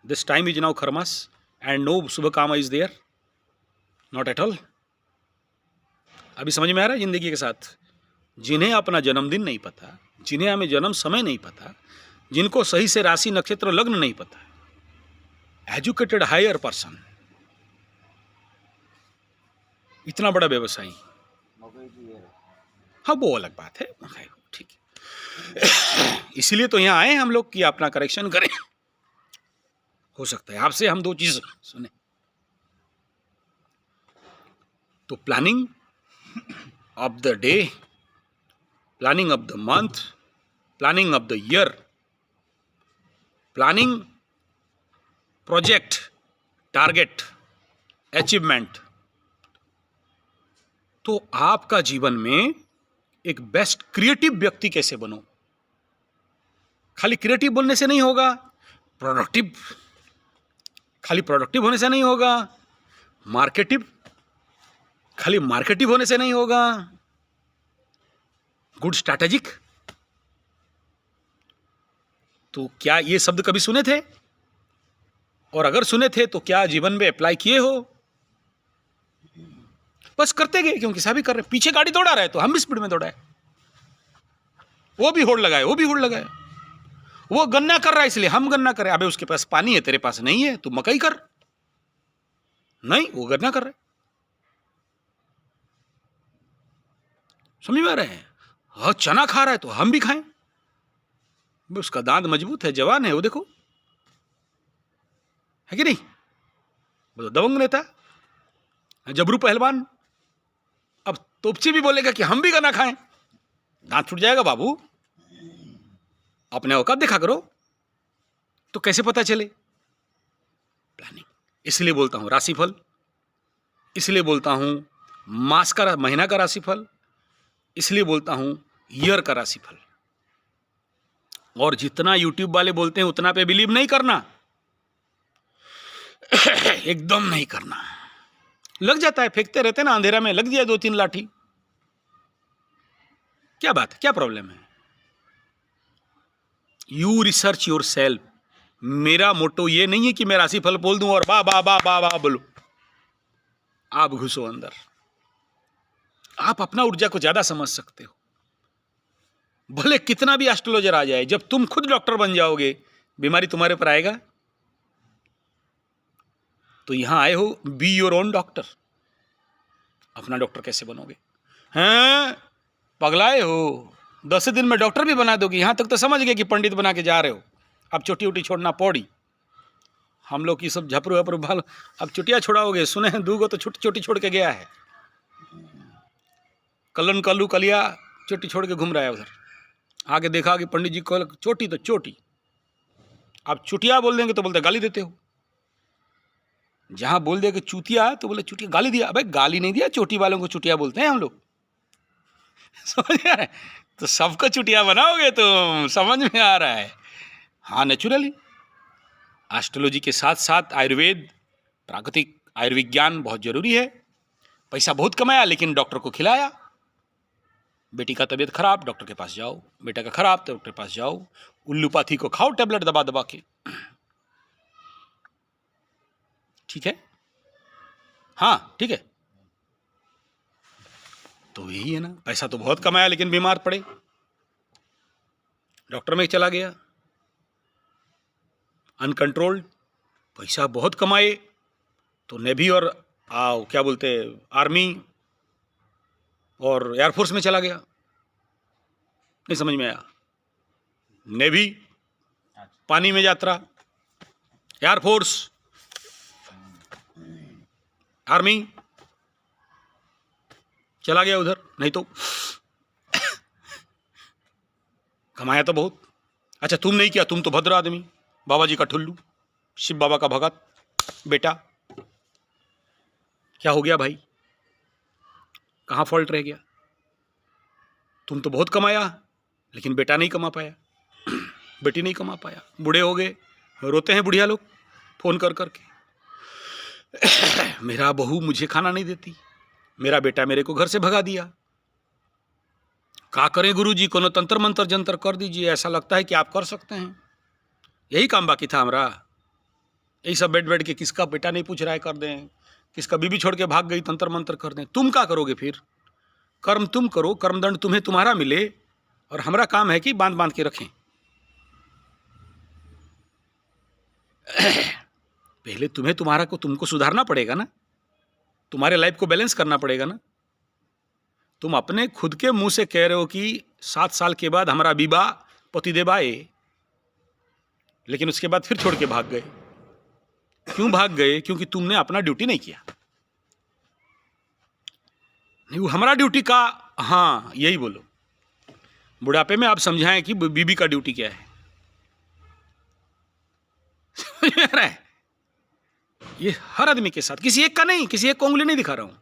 this time is now Kharmas and no shubh kaam is there, not at all. अभी समझ में आ रहा है जिंदगी के साथ? जिन्हें अपना जन्मदिन नहीं पता, जिन्हें हमें जन्म समय नहीं पता, जिनको सही से राशि नक्षत्र लग्न नहीं पता, एजुकेटेड हायर पर्सन, इतना बड़ा व्यवसायी, हाँ वो अलग बात है, ठीक है। इसलिए तो यहाँ आए हम लोग कि अपना करेक्शन करें। हो सकता है आपसे हम 2 चीज सुने। तो planning of the day, planning of the month, planning of the year, planning, project, target, achievement. तो आपका जीवन में एक बेस्ट क्रिएटिव व्यक्ति कैसे बनो? खाली क्रिएटिव बोलने से नहीं होगा, प्रोडक्टिव, खाली प्रोडक्टिव होने से नहीं होगा, मार्केटिव, खाली मार्केटिव होने से नहीं होगा, गुड स्ट्रैटेजिक। तो क्या ये शब्द कभी सुने थे? और अगर सुने थे तो क्या जीवन में अप्लाई किए हो? बस करते गए, क्योंकि सभी कर रहे। पीछे गाड़ी दौड़ा रहे तो हम भी स्पीड में दौड़ाए, वो भी होड़ लगाए, वो भी होड़ लगाए। वो गन्ना कर रहा है इसलिए हम गन्ना करें। अबे उसके पास पानी है, तेरे पास नहीं है, तू मकई कर। नहीं, वो गन्ना कर रहा है। समझ में आ रहे हैं? हाँ, चना खा रहा है तो हम भी खाएं। उसका दांत मजबूत है, जवान है, वो देखो, है कि नहीं? बोलो दबंग नेता, जबरू पहलवान। अब तोपची भी बोलेगा कि हम भी गन्ना खाएं, दांत छूट जाएगा बाबू। अपने औकात देखा करो। तो कैसे पता चले? प्लानिंग। इसलिए बोलता हूं राशिफल, इसलिए बोलता हूं मास का, महीना का राशिफल, इसलिए बोलता हूं ईयर का राशिफल। और जितना यूट्यूब वाले बोलते हैं उतना पे बिलीव नहीं करना, एकदम नहीं करना। लग जाता है, फेंकते रहते ना अंधेरा में, लग जाए 2-3 लाठी, क्या बात है, क्या प्रॉब्लम है? You research your self. मेरा मोटो ये नहीं है कि मैं राशिफल बोल दूं और बा बा बा बा बा बोलो। आप घुसो अंदर, आप अपना ऊर्जा को ज्यादा समझ सकते हो। भले कितना भी एस्ट्रोलॉजर आ जाए, जब तुम खुद डॉक्टर बन जाओगे, बीमारी तुम्हारे पर आएगा। तो यहां आए हो, बी योर ओन डॉक्टर। अपना डॉक्टर कैसे बनोगे? हैं, पगलाए हो? 10 दिन में डॉक्टर भी बना दोगे? यहां तक तो समझ गए कि पंडित बना के जा रहे हो। अब चोटी उटी छोड़ना पौड़ी। हम लोग की सब झपरू झपरू भाल, अब चुटिया छोड़ाओगे? सुने हैं 2 गो तो चोटी छोड़ के गया है। कलन कल्लू कलिया चोटी छोड़ के घूम रहा है उधर। आगे देखा कि पंडित जी को चोटी तो चोटी, आप चुटिया बोल देंगे तो बोलते गाली देते हो। जहां बोल दे कि चूतिया तो बोले चुटिया, गाली दिया। अबे गाली नहीं दिया, चोटी वालों को चुटिया बोलते हैं हम लोग। समझ आ रहा है? तो सबको चुटिया बनाओगे तुम, समझ में आ रहा है? हाँ, नेचुरली एस्ट्रोलॉजी के साथ साथ आयुर्वेद, प्राकृतिक आयुर्विज्ञान बहुत जरूरी है। पैसा बहुत कमाया लेकिन डॉक्टर को खिलाया। बेटी का तबीयत खराब, डॉक्टर के पास जाओ। बेटा का खराब, तो डॉक्टर के पास जाओ। उल्लूपाथी को खाओ, टेबलेट दबा दबा के। ठीक है, हाँ ठीक है। तो यही है ना, पैसा तो बहुत कमाया लेकिन बीमार पड़े, डॉक्टर में चला गया। अनकंट्रोल्ड, पैसा बहुत कमाए तो नेवी और क्या बोलते आर्मी और एयरफोर्स में चला गया। नहीं समझ में आया? नेवी पानी में यात्रा, एयरफोर्स, आर्मी, चला गया उधर। नहीं तो कमाया तो बहुत। अच्छा तुम नहीं किया, तुम तो भद्र आदमी, बाबा जी का ठुल्लू, शिव बाबा का भगत बेटा। क्या हो गया भाई, कहाँ फॉल्ट रह गया? तुम तो बहुत कमाया लेकिन बेटा नहीं कमा पाया, बेटी नहीं कमा पाया, बूढ़े हो गए। रोते हैं बुढ़िया लोग फोन कर करके, मेरा बहू मुझे खाना नहीं देती, मेरा बेटा मेरे को घर से भगा दिया। क्या करें गुरुजी, कोनो तंत्र मंत्र जंतर कर दीजिए, ऐसा लगता है कि आप कर सकते हैं। यही काम बाकी था हमारा। यही सब बैठ बैठ के किसका बेटा नहीं पूछ रहा है कर दें, किसका बीबी छोड़ के भाग गई तंत्र मंत्र कर दें। तुम क्या करोगे फिर? कर्म तुम करो, कर्मदंड तुम्हें तुम्हारा मिले, और हमारा काम है कि बांध बांध के रखें। पहले तुम्हें तुम्हारा को तुमको सुधारना पड़ेगा ना, तुम्हारे लाइफ को बैलेंस करना पड़ेगा ना। तुम अपने खुद के मुंह से कह रहे हो कि 7 साल के बाद हमारा विवाह पतिदेव आए, लेकिन उसके बाद फिर छोड़ के भाग गए। क्यों भाग गए? क्योंकि तुमने अपना ड्यूटी नहीं किया। नहीं, वो हमारा ड्यूटी का, हाँ यही बोलो। बुढ़ापे में आप समझाएं कि बीबी का ड्यूटी क्या है। समझ में आ रहा है? ये हर आदमी के साथ, किसी एक का नहीं, किसी एक को उंगली नहीं दिखा रहा हूं।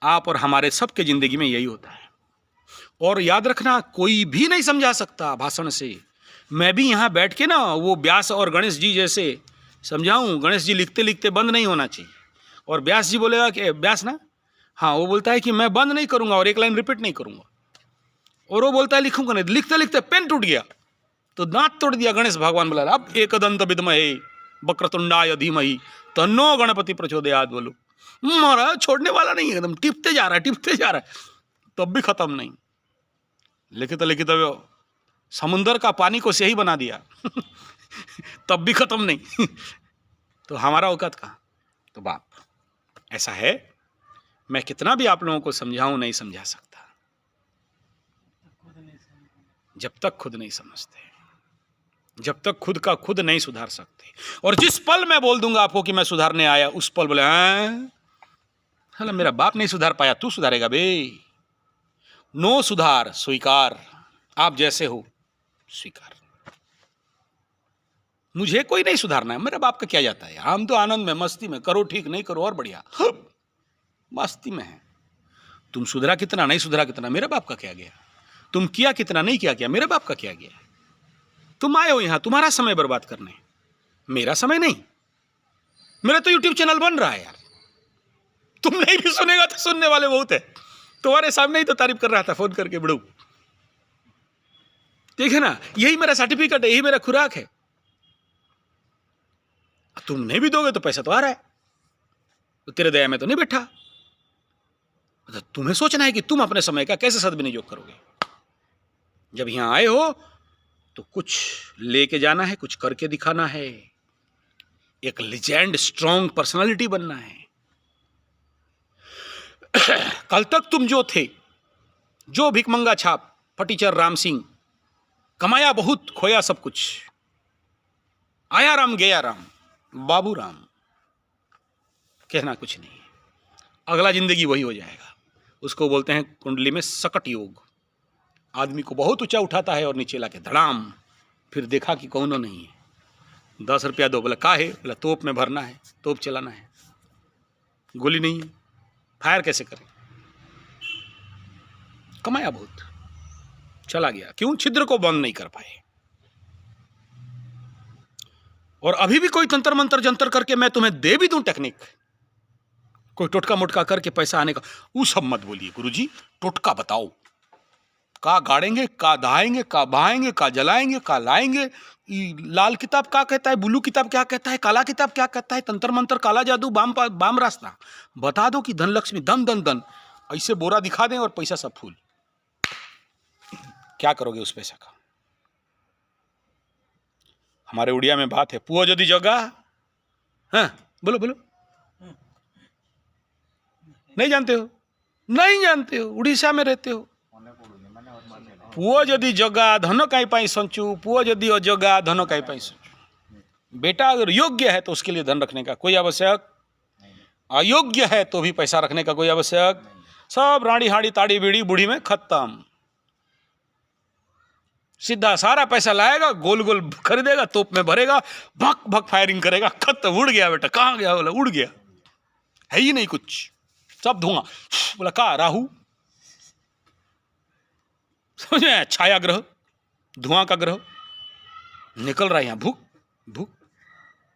आप और हमारे सबके जिंदगी में यही होता है। और याद रखना, कोई भी नहीं समझा सकता भाषण से। मैं भी यहां बैठ के ना वो व्यास और गणेश जी जैसे समझाऊं। गणेश जी लिखते लिखते बंद नहीं होना चाहिए, और व्यास जी बोलेगा कि व्यास ना, हाँ वो बोलता है कि मैं बंद नहीं करूंगा और एक लाइन रिपीट नहीं करूंगा, और वो बोलता है लिखूंगा नहीं। लिखते लिखते पेन टूट गया तो दांत तोड़ दिया। गणेश भगवान बोला अब एकदंत विद्महे वक्रतुंडाय धीमहि तन्नो गणपति प्रचोदयात् बोलो। महाराज छोड़ने वाला नहीं है, एकदम टिपते जा रहा है, टिपते जा रहा है, तब भी खत्म नहीं। लिखित लिखित समुंदर का पानी को सही बना दिया तब भी खत्म नहीं। तो हमारा औकात कहाँ? तो बाप ऐसा है, मैं कितना भी आप लोगों को समझाऊं नहीं समझा सकता जब तक खुद नहीं समझते, जब तक खुद का खुद नहीं सुधार सकते। और जिस पल मैं बोल दूंगा आपको कि मैं सुधारने आया, उस पल बोले हाँ मेरा बाप नहीं सुधार पाया, तू सुधारेगा बे। नो सुधार स्वीकार, आप जैसे हो स्वीकार। मुझे कोई नहीं सुधारना है, मेरा बाप का क्या जाता है। हम तो आनंद में, मस्ती में, करो ठीक नहीं करो और बढ़िया, मस्ती में है। तुम सुधरा कितना नहीं सुधरा कितना, मेरा बाप का क्या गया। तुम किया कितना नहीं किया क्या, मेरे बाप का क्या गया। तुम आए हो यहां तुम्हारा समय बर्बाद करने, मेरा समय नहीं। मेरा तो यूट्यूब चैनल बन रहा है यार, तुम नहीं भी सुनेगा तो सुनने वाले बहुत है। तुम्हारे सामने ही तो तारीफ कर रहा था फोन करके बड़ू। ठीक है ना, यही मेरा सर्टिफिकेट है, यही मेरा खुराक है। तुम नहीं भी दोगे तो पैसा तो आ रहा है, तो तेरे दया में तो नहीं बैठा। तो तुम्हें सोचना है कि तुम अपने समय का कैसे सदविनियोग करोगे। जब यहां आए हो तो कुछ लेके जाना है, कुछ करके दिखाना है, एक लीजेंड स्ट्रॉन्ग पर्सनालिटी बनना है। कल तक तुम जो थे, जो भिकमंगा छाप, फटीचर राम सिंह, कमाया बहुत खोया सब कुछ, आया राम गया राम, बाबू राम, कहना कुछ नहीं। अगला जिंदगी वही हो जाएगा, उसको बोलते हैं कुंडली में सकट योग। आदमी को बहुत ऊंचा उठाता है और नीचे लाके धड़ाम, फिर देखा कि कौनो नहीं है। 10 रुपया दो, बोला का है? बोला तोप में भरना है, तोप चलाना है, गोली नहीं है, फायर कैसे करें? कमाया बहुत, चला गया। क्यों? छिद्र को बंद नहीं कर पाए। और अभी भी कोई तंत्र मंत्र जंतर करके मैं तुम्हें दे भी दूं टेक्निक, कोई टोटका मोटका करके पैसा आने का, वो सब मत बोलिए गुरुजी। टोटका बताओ, का गाड़ेंगे, का दहाएंगे, का बहाएंगे, का जलाएंगे, का लाएंगे। लाल किताब क्या कहता है, ब्लू किताब क्या कहता है, काला किताब क्या कहता है, तंत्र मंत्र, काला जादू, बाम रास्ता बता दो कि धनलक्ष्मी धन धन धन, ऐसे बोरा दिखा दें और पैसा सब फूल। क्या करोगे उस पैसा का? हमारे उड़िया में बात है, पुआ यदि जगा। हाँ बोलो बोलो, नहीं जानते हो? नहीं जानते हो, उड़ीसा में रहते हो। पुआ यदि जगा धन काई पाई संचू, पुआ यदि अजगा धन काई पाई संचू। बेटा अगर योग्य है तो उसके लिए धन रखने का कोई आवश्यक, अयोग्य है तो भी पैसा रखने का कोई आवश्यक। सब राड़ी हाड़ी ताड़ी बीड़ी बूढ़ी में खत्म। सीधा सारा पैसा लाएगा, गोल गोल खरीदेगा, तोप में भरेगा, भक भक फायरिंग करेगा, खत्म। उड़ गया बेटा, कहाँ गया? बोला उड़ गया, है ही नहीं कुछ, सब धुआं। बोला का? राहु, समझ में? छाया ग्रह, धुआं का ग्रह निकल रहा है यहां, भूख भूख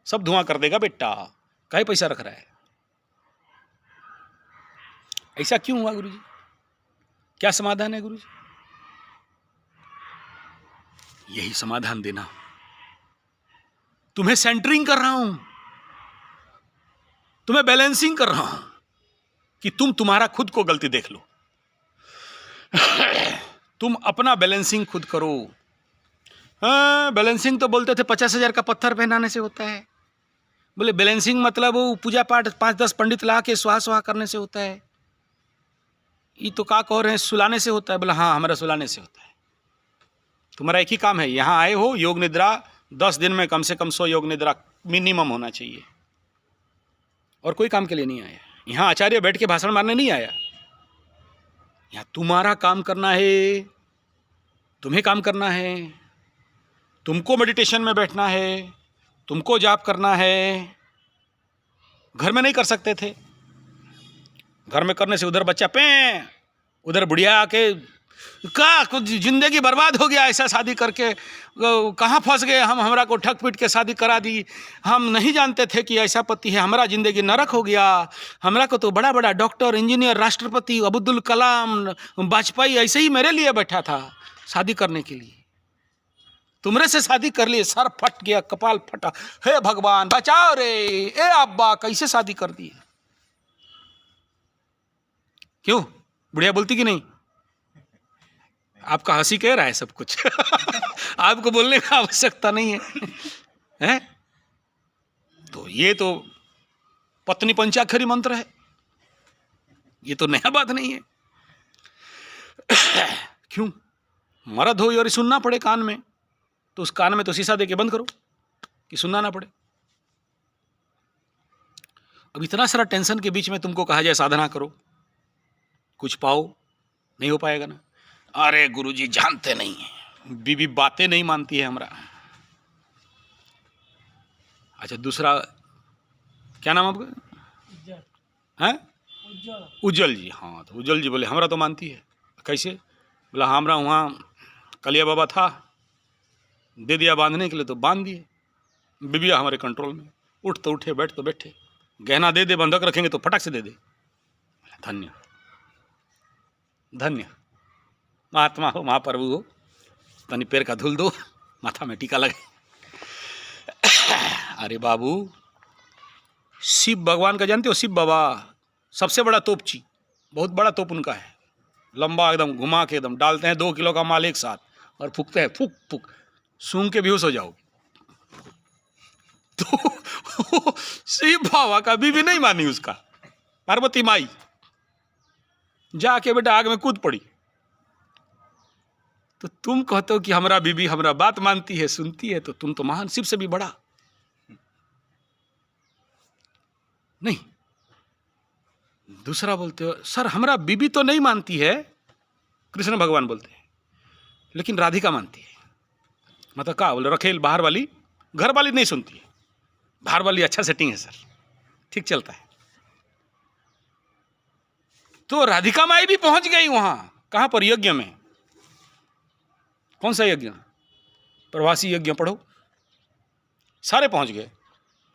सब धुआं कर देगा बेटा। काहे पैसा रख रहा है? ऐसा क्यों हुआ गुरुजी? क्या समाधान है गुरुजी? यही समाधान देना। तुम्हें सेंटरिंग कर रहा हूं, तुम्हें बैलेंसिंग कर रहा हूं कि तुम तुम्हारा खुद को गलती देख लो। तुम अपना बैलेंसिंग खुद करो। हाँ, बैलेंसिंग तो बोलते थे 50,000 का पत्थर पहनाने से होता है। बोले बैलेंसिंग मतलब वो पूजा पाठ 5-10 पंडित ला के स्वाहा स्वाहा करने से होता है। ये तो क्या कह रहे हैं, सुलाने से होता है। बोला हाँ, हमारा सुलाने से होता है। तुम्हारा एक ही काम है, यहाँ आए हो, योग निद्रा 10 दिन में कम से कम 100 योग निद्रा मिनिमम होना चाहिए। और कोई काम के लिए नहीं आया। यहाँ आचार्य बैठ के भाषण मारने नहीं आया। यहाँ तुम्हारा काम करना है, तुम्हें काम करना है, तुमको मेडिटेशन में बैठना है, तुमको जाप करना है। घर में नहीं कर सकते थे। घर में करने से उधर बच्चा पे, उधर बुढ़िया आके का कुछ जिंदगी बर्बाद हो गया ऐसा शादी करके, कहाँ फंस गए हम, हमरा को ठक पीट के शादी करा दी। हम नहीं जानते थे कि ऐसा पति है, हमारा जिंदगी नरक हो गया। हमरा को तो बड़ा बड़ा डॉक्टर, इंजीनियर, राष्ट्रपति अब्दुल कलाम, वाजपेयी ऐसे ही मेरे लिए बैठा था शादी करने के लिए। तुमरे से शादी कर लिए, सर फट गया, कपाल फटा। हे भगवान बचाओ रे, ए अब्बा कैसे शादी कर दी? क्यों? बुढ़िया बोलती कि नहीं? आपका हंसी कह रहा है सब कुछ। आपको बोलने का आवश्यकता नहीं है, हैं? तो ये तो पत्नी पंचाक्षरी मंत्र है, ये तो नया बात नहीं है। क्यों? मर्द हो और सुनना पड़े कान में, तो उस कान में तो शीशा दे के बंद करो कि सुनना ना पड़े। अब इतना सारा टेंशन के बीच में तुमको कहा जाए साधना करो, कुछ पाओ, नहीं हो पाएगा ना। अरे गुरुजी जानते नहीं है, बीबी बातें नहीं मानती है हमरा। अच्छा दूसरा क्या नाम आपका? हैं? उज्जवल जी। हाँ तो उज्जवल जी बोले हमरा तो मानती है। कैसे? बोला हमरा वहाँ कलिया बाबा था, दे दिया बांधने के लिए तो बांध दिए। बीबिया हमारे कंट्रोल में, उठ तो उठे, बैठ तो बैठे, गहना दे दे, बंधक रखेंगे तो फटाक से दे दे। धन्य धन्य, महात्मा हो, महाप्रभु हो, तनी पैर का धुल दो, माथा में टीका लगे। अरे बाबू, शिव भगवान का जानते हो? शिव बाबा सबसे बड़ा तोपची, बहुत बड़ा तोप उनका है, लंबा एकदम, घुमा के एकदम डालते हैं 2 किलो का माल एक साथ और फूकते हैं, फूक फूक, सूंघ के बेहोश हो जाओगे। तो शिव बाबा का बीवी नहीं मानी उसका, पार्वती माई जाके बेटा आग में कूद पड़ी। तो तुम कहते हो कि हमारा बीबी हमारा बात मानती है, सुनती है, तो तुम तो महान, शिव से भी बड़ा नहीं। दूसरा बोलते हो सर हमारा बीबी तो नहीं मानती है, कृष्ण भगवान बोलते हैं, लेकिन राधिका मानती है। मतलब कहा बोले रखेल बाहर वाली, घर वाली नहीं सुनती है, बाहर वाली अच्छा सेटिंग है सर, ठीक चलता है। तो राधिका माई भी पहुंच गई वहां, कहां पर, यज्ञ में। कौन सा यज्ञ? प्रवासी यज्ञ पढ़ो, सारे पहुंच गए।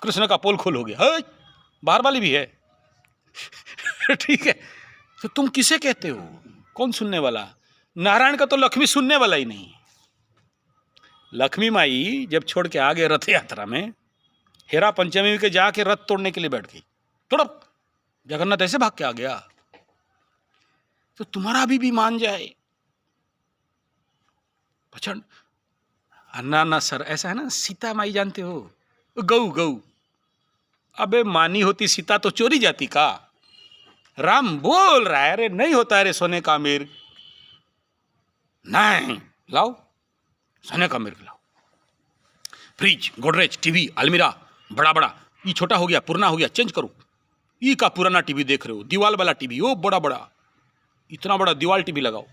कृष्ण का पोल खोल हो गया, है बाहर वाली भी है। ठीक है, तो तुम किसे कहते हो, कौन सुनने वाला? नारायण का तो लक्ष्मी सुनने वाला ही नहीं। लक्ष्मी माई जब छोड़ के आ गए रथ यात्रा में, हेरा पंचमी के जाके रथ तोड़ने के लिए बैठ गई, तोड़ो, जगन्नाथ ऐसे भाग के आ गया। तो तुम्हारा भी मान जाए प्रचंड। ना ना सर ऐसा है ना, सीता माई जानते हो, गऊ गऊ, अबे मानी होती सीता तो चोरी जाती का? राम बोल रहा है, अरे नहीं होता है रे सोने का मिर्ग, नहीं लाओ सोने का मिर्ग लाओ। फ्रिज, गोदरेज, टीवी, अलमीरा बड़ा बड़ा, ये छोटा हो गया, पुराना हो गया, चेंज करो। ये का पुराना टीवी देख रहे हो, दीवाल वाला टीवी, वो बड़ा बड़ा, इतना बड़ा दीवाल टीवी लगाओ।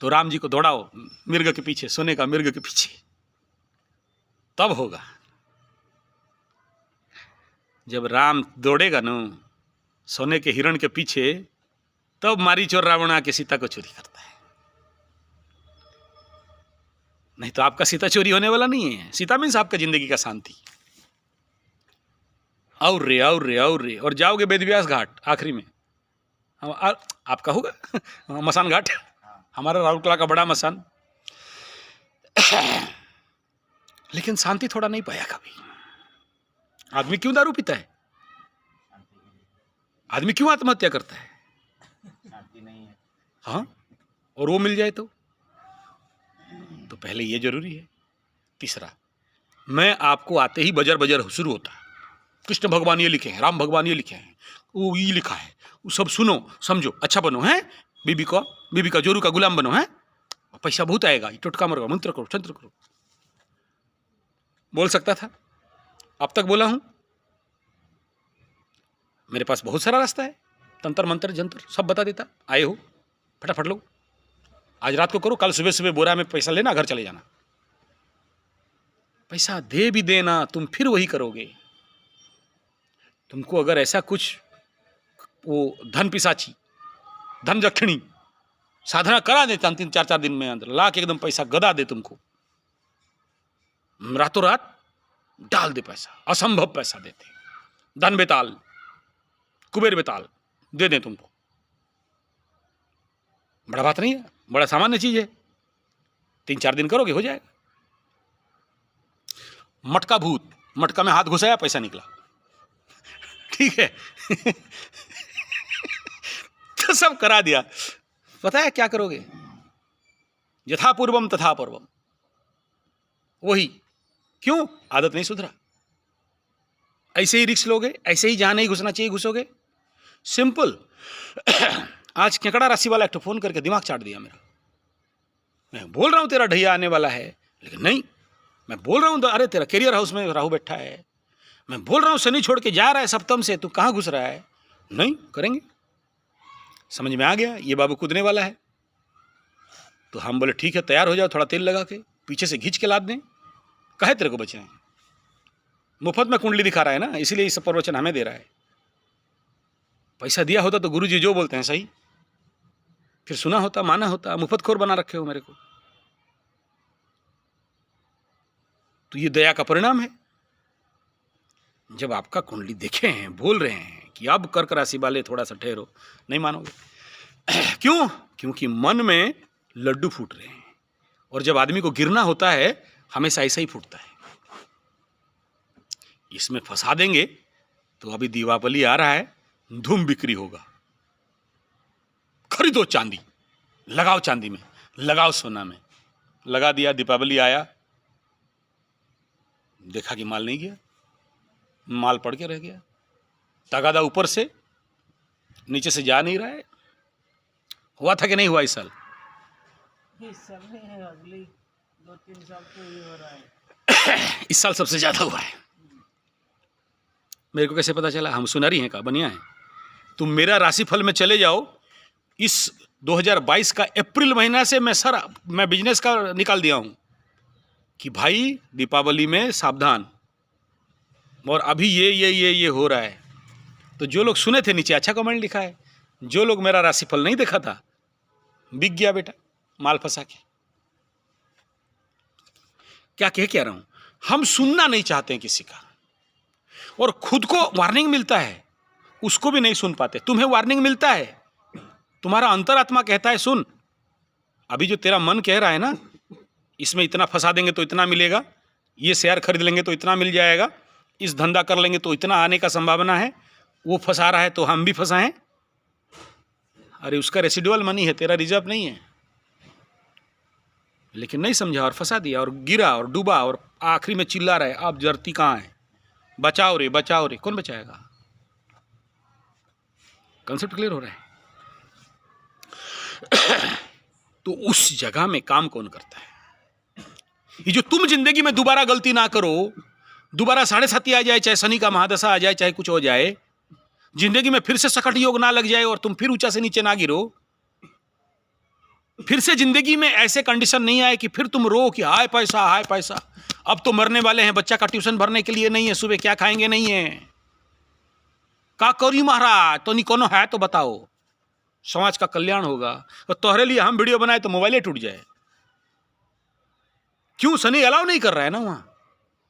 तो राम जी को दौड़ाओ मिर्ग के पीछे, सोने का मिर्ग के पीछे, तब होगा। जब राम दौड़ेगा न सोने के हिरण के पीछे, तब मारीच और रावण आके सीता को चोरी करता है। नहीं तो आपका सीता चोरी होने वाला नहीं है। सीता मीन्स आपका जिंदगी का शांति। और रे और रे और रे, और जाओगे वेदव्यास घाट आखिरी में, आपका होगा मसान घाट, हमारा राउरकेला का बड़ा मसान। लेकिन शांति थोड़ा नहीं पाया कभी। आदमी क्यों दारू पीता है? आदमी क्यों आत्महत्या करता है? शांति नहीं है। हाँ, और वो मिल जाए तो पहले ये जरूरी है। तीसरा, मैं आपको आते ही बजर बजर शुरू होता है, कृष्ण भगवान ये लिखे हैं, राम भगवान ये लिखे हैं, वो ये लिखा है, वो सब सुनो समझो, अच्छा बनो है, बीबी का जोरू का गुलाम बनो है, पैसा बहुत आएगा, टोटका मरो, मंत्र करो, तंत्र करो। बोल सकता था, अब तक बोला हूं। मेरे पास बहुत सारा रास्ता है, तंत्र मंत्र जंत्र सब बता देता। आए हो फटाफट लो, आज रात को करो, कल सुबह सुबह बोरा में पैसा लेना, घर चले जाना। पैसा दे भी देना, तुम फिर वही करोगे। तुमको अगर ऐसा कुछ वो धन पिशाची, धन दक्षिणी साधना करा दे 3-4 दिन में, अंदर ला के एकदम पैसा गदा दे तुमको, रातों रात डाल दे पैसा, असंभव पैसा देते, धन बेताल कुबेर बेताल दे दे तुमको, बड़ा बात नहीं है, बड़ा सामान्य चीज है। 3-4 दिन करोगे हो जाएगा। मटका भूत, मटका में हाथ घुसाया पैसा निकला, ठीक है। तो सब करा दिया। पता है क्या करोगे? यथा पूर्वम तथा पूर्वम, वही। क्यों? आदत नहीं सुधरा। ऐसे ही रिस्क लोगे, ऐसे ही जहां नहीं घुसना चाहिए घुसोगे। सिंपल। आज केकड़ा राशि वाला एक तो फोन करके दिमाग चाट दिया मेरा। मैं बोल रहा हूं तेरा ढैया आने वाला है, लेकिन नहीं। मैं बोल रहा हूं अरे तेरा कैरियर हाउस में राहु बैठा है। मैं बोल रहा हूं शनि छोड़ के जा रहा है सप्तम से, तू कहां घुस रहा है? नहीं करेंगे। समझ में आ गया ये बाबू कूदने वाला है। तो हम बोले ठीक है, तैयार हो जाओ, थोड़ा तेल लगा के पीछे से खींच के लाद दें। कहे तेरे को बचे हैं, मुफ्त में कुंडली दिखा रहा है ना, इसीलिए इस प्रवचन हमें दे रहा है। पैसा दिया होता तो गुरुजी जो बोलते हैं सही, फिर सुना होता, माना होता। मुफ्तखोर बना रखे हो मेरे को। तो ये दया का परिणाम है। जब आपका कुंडली देखे हैं, बोल रहे हैं कि अब कर्क राशि वाले थोड़ा सा ठहरो, नहीं मानोगे। क्यों? क्योंकि मन में लड्डू फूट रहे हैं, और जब आदमी को गिरना होता है हमेशा ऐसा ही फूटता है। इसमें फंसा देंगे तो अभी दीपावली आ रहा है, धूम बिक्री होगा। खरीदो चांदी, लगाओ चांदी में, लगाओ सोना में। लगा दिया, दीपावली आया, देखा कि माल नहीं गया, माल पड़ के रह गया। तगादा ऊपर से, नीचे से जा नहीं रहा है। हुआ था कि नहीं हुआ इस साल? इस साल नहीं है, अगली 2-3 साल तो ये हो रहा है। इस साल सबसे ज्यादा हुआ है। मेरे को कैसे पता चला? हम सुनारी हैं का बनिया है? तुम मेरा राशिफल में चले जाओ, इस 2022 का अप्रैल महीना से मैं बिजनेस का निकाल दिया हूँ कि भाई दीपावली में सावधान, और अभी ये हो रहा है। तो जो लोग सुने थे नीचे अच्छा कमेंट लिखा है, जो लोग मेरा राशिफल नहीं देखा था बिक गया बेटा, माल फंसा के। क्या रहा हूं, हम सुनना नहीं चाहते हैं किसी का, और खुद को वार्निंग मिलता है उसको भी नहीं सुन पाते। तुम्हें वार्निंग मिलता है, तुम्हारा अंतरात्मा कहता है सुन, अभी जो तेरा मन कह रहा है ना, इसमें इतना फंसा देंगे तो इतना मिलेगा, ये शेयर खरीद लेंगे तो इतना मिल जाएगा, इस धंधा कर लेंगे तो इतना आने का संभावना है, वो फंसा रहा है तो हम भी फंसाएं। अरे उसका रेसिडुअल मनी है, तेरा रिजर्व नहीं है। लेकिन नहीं समझा और फंसा दिया, और गिरा और डूबा, और आखिरी में चिल्ला रहा है आप जरती कहाँ है, बचाओ रे बचाओ रे। कौन बचाएगा? कंसेप्ट क्लियर हो रहा है? तो उस जगह में काम कौन करता है? ये जो तुम जिंदगी में दोबारा गलती ना करो, दोबारा 7.5 आ जाए, चाहे शनि का महादशा आ जाए, चाहे कुछ हो जाए, जिंदगी में फिर से सकट योग ना लग जाए और तुम फिर ऊंचा से नीचे ना गिरो, फिर से जिंदगी में ऐसे कंडीशन नहीं आए कि फिर तुम रो कि हाय पैसा, अब तो मरने वाले हैं, बच्चा का ट्यूशन भरने के लिए नहीं है, सुबह क्या खाएंगे नहीं है, का करी महाराज तो नहीं कोनो है तो बताओ, समाज का कल्याण होगा। और तोहरे लिए हम वीडियो बनाए तो मोबाइल टूट जाए। क्यों? शनि अलाउ नहीं कर रहा है ना वहां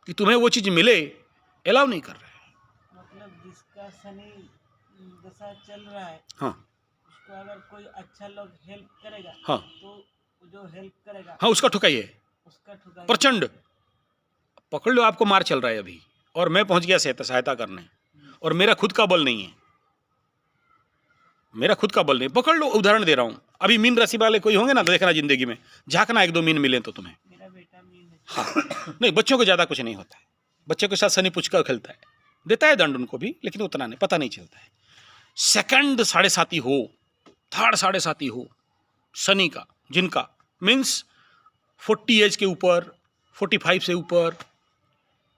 कि तुम्हें वो चीज मिले, अलाउ नहीं कर रहा है। मतलब जिसका शनि दशा चल रहा है, हाँ उसको अगर कोई अच्छा लोग हेल्प करेगा, हाँ तो जो हेल्प करेगा हाँ, उसका ठुकाइए, उसका ठुका प्रचंड पकड़ लो। आपको मार चल रहा है अभी, और मैं पहुंच गया सहायता करने, और मेरा खुद का बल नहीं है, मेरा खुद का बल नहीं। पकड़ लो, उदाहरण दे रहा हूं, अभी मीन राशि वाले कोई होंगे ना, तो देखना जिंदगी में झांकना, 1-2 मीन मिले तो तुम्हें। मेरा बेटा मीन है। हाँ नहीं, बच्चों को ज़्यादा कुछ नहीं होता है, बच्चों के साथ शनि पुचका खेलता है, देता है दंड उनको भी, लेकिन उतना नहीं, पता नहीं चलता है। सेकंड 7.5 हो, थर्ड 7.5 हो शनि का, जिनका मीन्स 40 एज के ऊपर, 45 से ऊपर,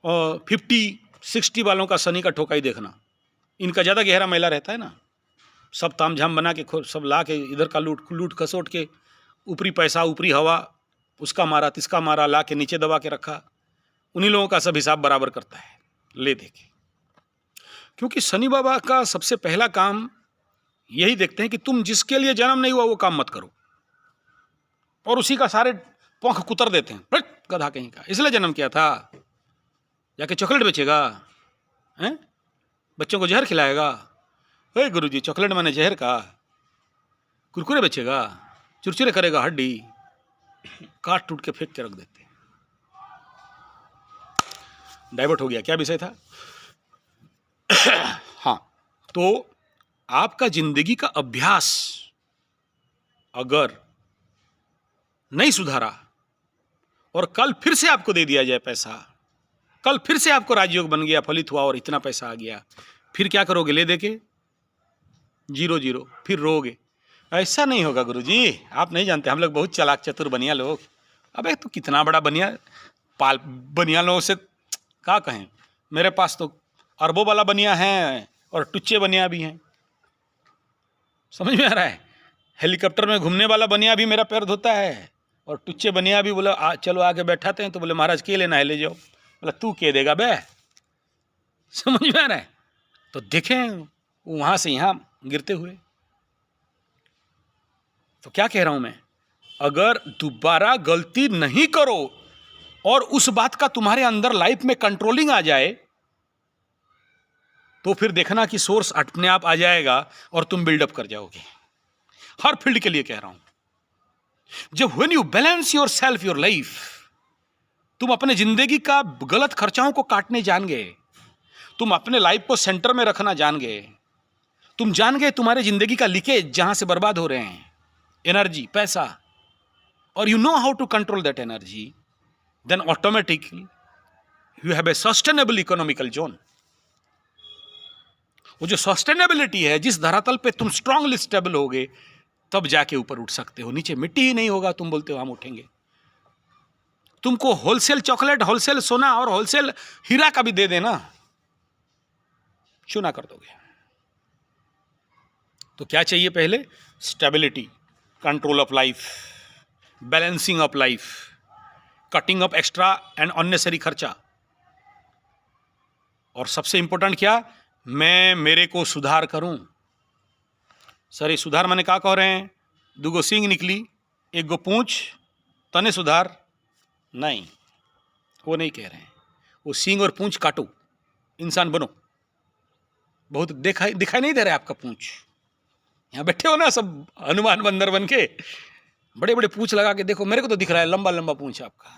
और 50-60 वालों का शनि का ठोकाई देखना। इनका ज़्यादा गहरा मैला रहता है ना, सब तामझाम बना के सब ला के इधर का लूट खसोट के, ऊपरी पैसा ऊपरी हवा, उसका मारा तिसका मारा, ला के नीचे दबा के रखा। उन्हीं लोगों का सब हिसाब बराबर करता है, ले दे के। क्योंकि शनि बाबा का सबसे पहला काम यही देखते हैं कि तुम जिसके लिए जन्म नहीं हुआ वो काम मत करो, और उसी का सारे पंख कुतर देते हैं, गधा कहीं का, इसलिए जन्म किया था, जाके चॉकलेट बेचेगा हैं, बच्चों को जहर खिलाएगा। अरे गुरुजी चॉकलेट माने जहर का, कुरकुरे बेचेगा, चुरचुरे करेगा, हड्डी काट टूट के फेंक के रख देते। डाइवर्ट हो गया, क्या विषय था? हाँ, तो आपका जिंदगी का अभ्यास अगर नहीं सुधारा, और कल फिर से आपको दे दिया जाए पैसा, कल फिर से आपको राजयोग बन गया, फलित हुआ और इतना पैसा आ गया, फिर क्या करोगे? ले देके 0-0, फिर रोगे। ऐसा नहीं होगा गुरुजी, आप नहीं जानते, हम लोग बहुत चालाक चतुर बनिया लोग। अबे तो कितना बड़ा बनिया, बनिया लोगों से क्या कहें, मेरे पास तो अरबों वाला बनिया है और टुच्चे बनिया भी हैं, समझ में आ रहा है? हेलीकॉप्टर में घूमने वाला बनिया भी मेरा पैर धोता है, और टुच्चे बनिया भी बोले चलो आके बैठाते हैं, तो बोले महाराज के लेना है, ले जाओ। बोला तू के देगा बे, समझ में आ रहा है? तो देखें वहाँ से यहाँ गिरते हुए। तो क्या कह रहा हूं मैं, अगर दोबारा गलती नहीं करो और उस बात का तुम्हारे अंदर लाइफ में कंट्रोलिंग आ जाए, तो फिर देखना कि सोर्स अपने आप आ जाएगा और तुम बिल्डअप कर जाओगे। हर फील्ड के लिए कह रहा हूं। जब when you balance your self, your life, तुम अपने जिंदगी का गलत खर्चाओं को काटने जान गए, तुम अपने लाइफ को सेंटर में रखना जान गए, तुम जान गए तुम्हारे जिंदगी का लीकेज जहां से बर्बाद हो रहे हैं, एनर्जी, पैसा, और you know how to control that energy, then automatically you have a sustainable economical zone. वो जो सस्टेनेबिलिटी है, जिस धरातल पे तुम स्ट्रांगली स्टेबल होगे, तब जाके ऊपर उठ सकते हो। नीचे मिट्टी ही नहीं होगा, तुम बोलते हो हम उठेंगे। तुमको होलसेल चॉकलेट, होलसेल सोना और होलसेल हीरा का भी दे देना, चूना कर दोगे। तो क्या चाहिए पहले? Stability, control of life, balancing of life, cutting of extra and unnecessary खर्चा, और सबसे इंपॉर्टेंट क्या? मैं मेरे को सुधार करूं। सर ये सुधार माने क्या कह रहे हैं? दुगो सींग निकली, एक गो पूंछ, तने सुधार? नहीं, वो नहीं कह रहे हैं। वो सींग और पूंछ काटो, इंसान बनो। बहुत दिखाई नहीं दे रहा है आपका पूंछ? यहाँ बैठे हो ना सब हनुमान बंदर बन के, बड़े बड़े पूंछ लगा के देखो, मेरे को तो दिख रहा है लंबा लंबा पूंछ आपका।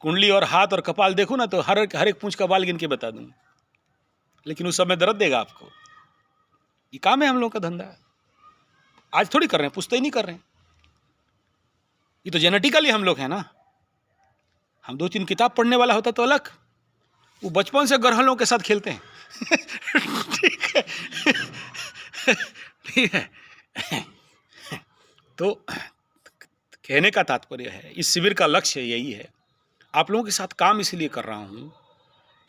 कुंडली और हाथ और कपाल देखो ना तो हर एक पूंछ का बाल गिन के बता दूं, लेकिन उस समय दर्द देगा आपको। ये काम है हम लोगों का धंधा। आज थोड़ी कर रहे हैं, पुश्ते ही नहीं कर रहे हैं। ये तो जेनेटिकली हम लोग हैं ना। हम 2-3 किताब पढ़ने वाला होता तो अलग, वो बचपन से गरहलों के साथ खेलते हैं। ठीक है, ठीक है। तो कहने का तात्पर्य है, इस शिविर का लक्ष्य यही है। आप लोगों के साथ काम इसलिए कर रहा हूं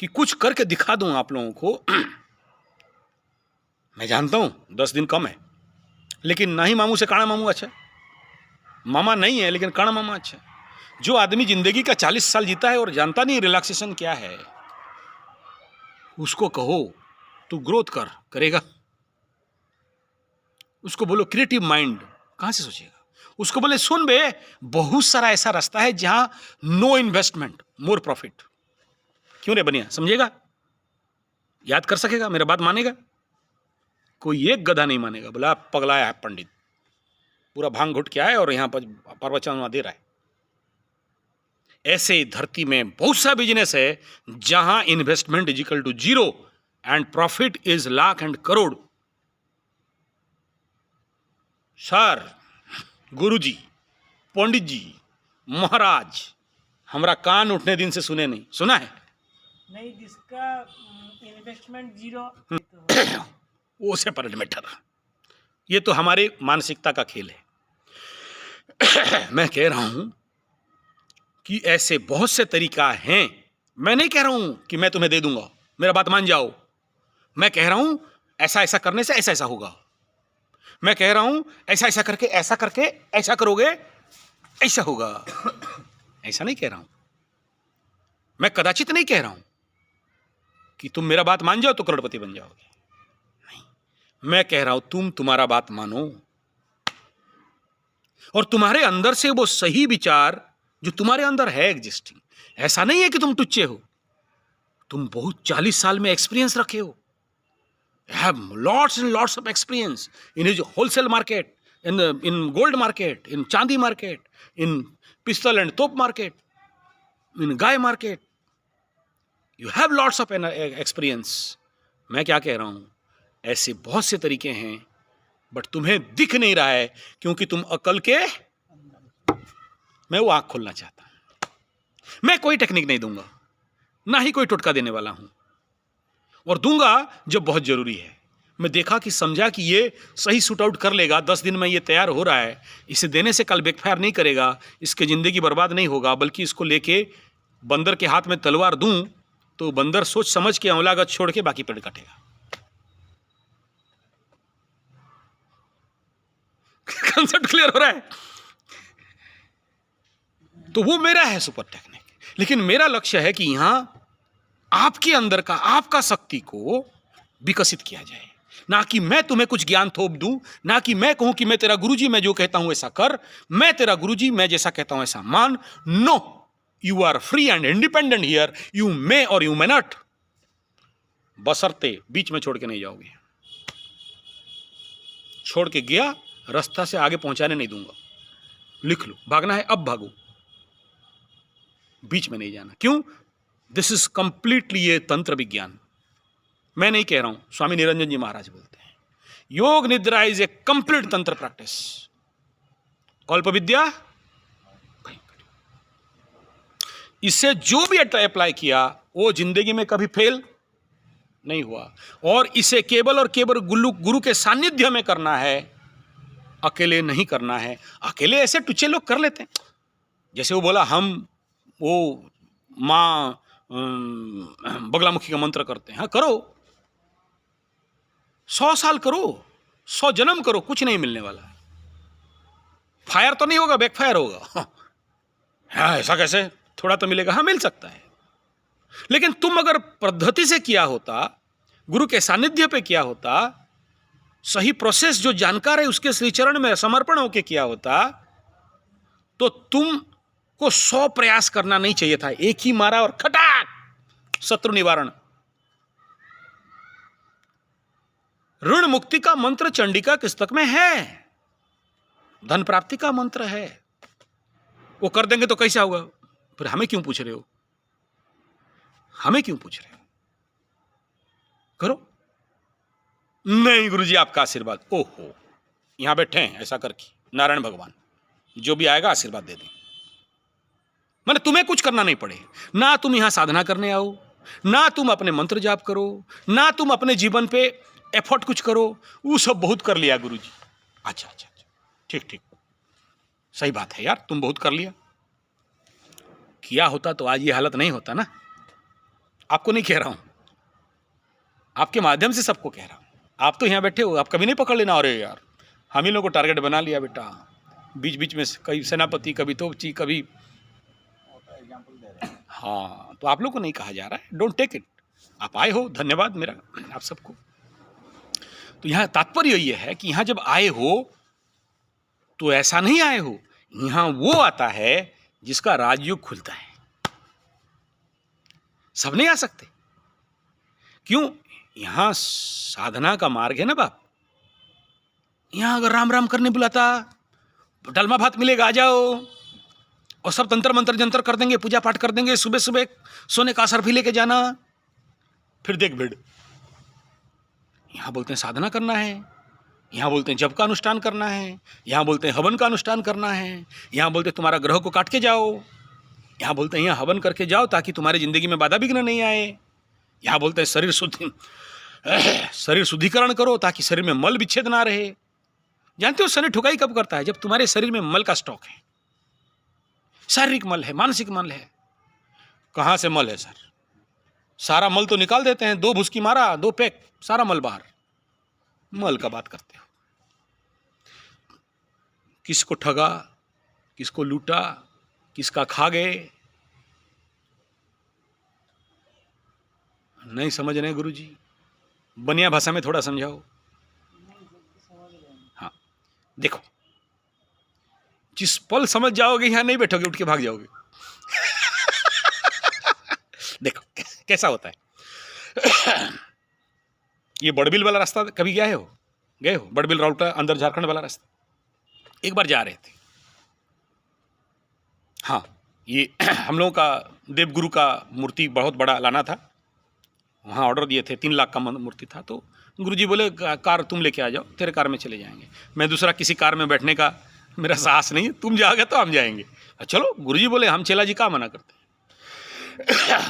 कि कुछ करके दिखा दूं आप लोगों को। मैं जानता हूं 10 दिन कम है, लेकिन ना ही मामू से काणा मामू अच्छा। मामा नहीं है लेकिन काणा मामा अच्छा। जो आदमी जिंदगी का 40 साल जीता है और जानता नहीं रिलैक्सेशन क्या है, उसको कहो तू ग्रोथ करेगा। उसको बोलो क्रिएटिव माइंड, कहां से सोचेगा? उसको बोले सुन बे, बहुत सारा ऐसा रास्ता है जहां नो इन्वेस्टमेंट मोर प्रॉफिट। क्यों रे बनिया, समझेगा? याद कर सकेगा? मेरा बात मानेगा? कोई एक गधा नहीं मानेगा। बोला पगलाया है पंडित, पूरा भांग घुट के आया और यहां पर प्रवचन दे रहा है। ऐसे धरती में बहुत सा बिजनेस है जहां investment is equal to 0 and profit is lakh and crore. Sir, गुरुजी, पंडित जी, महाराज, हमारा कान उठने दिन से सुने नहीं। सुना है? नहीं, जिसका इन्वेस्टमेंट 0 वो सेपरेट मैटर। ये तो हमारे मानसिकता का खेल है। मैं कह रहा हूं कि ऐसे बहुत से तरीका हैं। मैं नहीं कह रहा हूं कि मैं तुम्हें दे दूंगा, मेरा बात मान जाओ। मैं कह रहा हूं ऐसा ऐसा करने से ऐसा ऐसा होगा। मैं कह रहा हूं ऐसा करके ऐसा करोगे ऐसा होगा। ऐसा नहीं कह रहा हूं। मैं कदाचित नहीं कह रहा हूं कि तुम मेरा बात मान जाओ तो करोड़पति बन जाओगे। नहीं, मैं कह रहा हूं तुम्हारा बात मानो और तुम्हारे अंदर से वो सही विचार जो तुम्हारे अंदर है एग्जिस्टिंग। ऐसा नहीं है कि तुम टुच्चे हो, तुम बहुत 40 साल में एक्सपीरियंस रखे हो। You have lots and lots of experience in his wholesale market, in gold market, in chandi market, in pistol and top market, in guy market. You have lots of experience. मैं क्या कह रहा हूं, ऐसे बहुत से तरीके हैं, बट तुम्हें दिख नहीं रहा है क्योंकि तुम अकल के। मैं वो आंख खोलना चाहता हूं। मैं कोई टेक्निक नहीं दूंगा, ना ही कोई टोटका देने वाला हूं, और दूंगा जब बहुत जरूरी है। मैं देखा कि समझा कि ये सही शूट आउट कर लेगा, 10 दिन में ये तैयार हो रहा है, इसे देने से कल बैकफायर नहीं करेगा, इसके ज़िंदगी बर्बाद नहीं होगा, बल्कि इसको लेके बंदर के हाथ में तलवार दूं तो बंदर सोच समझ के अमलागत छोड़ के बाकी पेड़ काटेगा। कंसेप्ट क्लियर हो रहा है? तो वो मेरा है सुपर टेक्निक, लेकिन मेरा लक्ष्य है कि यहां आपके अंदर का, आपका शक्ति को विकसित किया जाए। ना कि मैं तुम्हें कुछ ज्ञान थोप दूं, ना कि मैं कहूं कि मैं तेरा गुरुजी, मैं जो कहता हूं ऐसा कर, मैं तेरा गुरुजी, मैं जैसा कहता हूं ऐसा मान। No, you are free and independent here, you may और यू मे नॉट, बशर्ते बीच में छोड़ के नहीं जाओगे। छोड़ के गया रास्ता से आगे पहुंचाने नहीं दूंगा। लिख लो, भागना है अब भागो, बीच में नहीं जाना। क्यों? दिस इज कंप्लीटली ये तंत्र विज्ञान। मैं नहीं कह रहा हूं, स्वामी निरंजन जी महाराज बोलते हैं योग निद्रा इज ए कंप्लीट तंत्र प्रैक्टिस। अल्प विद्या, इससे जो भी अप्लाई किया वो जिंदगी में कभी फेल नहीं हुआ। और इसे केवल और केवल गुरु के सानिध्य में करना है, अकेले नहीं करना है। अकेले ऐसे टुच्चे लोग कर लेते हैं। जैसे वो बोला हम वो माँ बगलामुखी का मंत्र करते हैं। हाँ करो, 100 साल करो, 100 जन्म करो, कुछ नहीं मिलने वाला। फायर तो नहीं होगा, बैकफायर होगा। हाँ ऐसा कैसे, थोड़ा तो मिलेगा, हाँ मिल सकता है। लेकिन तुम अगर पद्धति से किया होता, गुरु के सानिध्य पे किया होता, सही प्रोसेस जो जानकार है उसके श्री चरण में समर्पण होके किया होता, तो तुमको 100 प्रयास करना नहीं चाहिए था। एक ही मारा और खटाक शत्रु निवारण। ऋण मुक्ति का मंत्र चंडिका पुस्तक में है, धन प्राप्ति का मंत्र है। वो कर देंगे तो कैसा होगा? फिर हमें क्यों पूछ रहे हो? हमें क्यों पूछ रहे हो? करो। नहीं गुरुजी आपका आशीर्वाद। ओहो, यहां बैठे हैं ऐसा करके नारायण भगवान, जो भी आएगा आशीर्वाद दे दें। माने तुम्हें कुछ करना नहीं पड़े, ना तुम यहां साधना करने आओ, ना तुम अपने मंत्र जाप करो, ना तुम अपने जीवन पे एफर्ट कुछ करो। वो सब बहुत कर लिया गुरुजी। अच्छा अच्छा अच्छा, ठीक ठीक, सही बात है यार, तुम बहुत कर लिया। किया होता तो आज ये हालत नहीं होता ना। आपको नहीं कह रहा हूं, आपके माध्यम से सबको कह रहा हूं। आप तो यहां बैठे हो, आप कभी नहीं पकड़ लेना, अरे यार हम ही लोगों को टारगेट बना लिया बेटा। बीच बीच में कभी सेनापति, कभी तोपची, कभी हाँ, तो आप लोग को नहीं कहा जा रहा है, डोंट टेक इट। आप आए हो, धन्यवाद मेरा आप सबको। तो यहां तात्पर्य ये है कि यहां जब आए हो तो ऐसा नहीं आए हो, यहां वो आता है जिसका राजयोग खुलता है। सब नहीं आ सकते। क्यों? यहां साधना का मार्ग है ना बाप। यहां अगर राम राम करने बुलाता, डलमा भात मिलेगा, आ जाओ, और सब तंत्र मंत्र जंतर कर देंगे, पूजा पाठ कर देंगे, सुबह सुबह सोने का सरफी लेके जाना, फिर देख भीड़। यहां बोलते हैं साधना करना है, यहां बोलते हैं जप का अनुष्ठान करना है, यहां बोलते हैं हवन का अनुष्ठान करना है, यहां बोलते हैं तुम्हारा ग्रह को काट के जाओ, यहां बोलते हैं यहां हवन करके जाओ ताकि तुम्हारी जिंदगी में बाधा विघ्न नहीं आए, यहां बोलते हैं शरीर शुद्धिकरण करो ताकि शरीर में मल विच्छेद ना रहे। जानते हो शनि ठुकाई कब करता है? जब तुम्हारे शरीर में मल का स्टॉक है, शारीरिक मल है, मानसिक मल है। कहां से मल है सर? सारा मल तो निकाल देते हैं, 2 भुसकी मारा, 2 पैक, सारा मल बाहर। मल का बात करते हो। किसको ठगा, किसको लूटा, किसका खा गए, नहीं समझ रहे गुरुजी। बनिया भाषा में थोड़ा समझाओ। हाँ देखो, जिस पल समझ जाओगे यहां नहीं बैठोगे, उठ के भाग जाओगे। देखो कैसा होता है। ये बड़बिल वाला रास्ता कभी गए हो? गए हो? बड़बिल राउटा अंदर झारखंड वाला रास्ता। एक बार जा रहे थे, हाँ ये हम लोगों का देवगुरु का मूर्ति बहुत बड़ा लाना था। वहाँ ऑर्डर दिए थे, 3 लाख का मूर्ति था। तो गुरुजी बोले कार तुम लेके आ जाओ, तेरे कार में चले जाएंगे। मैं दूसरा किसी कार में बैठने का मेरा साहस नहीं, तुम जाओगे तो हम जाएंगे। चलो, गुरुजी बोले, हम चेला जी का मना करते हैं।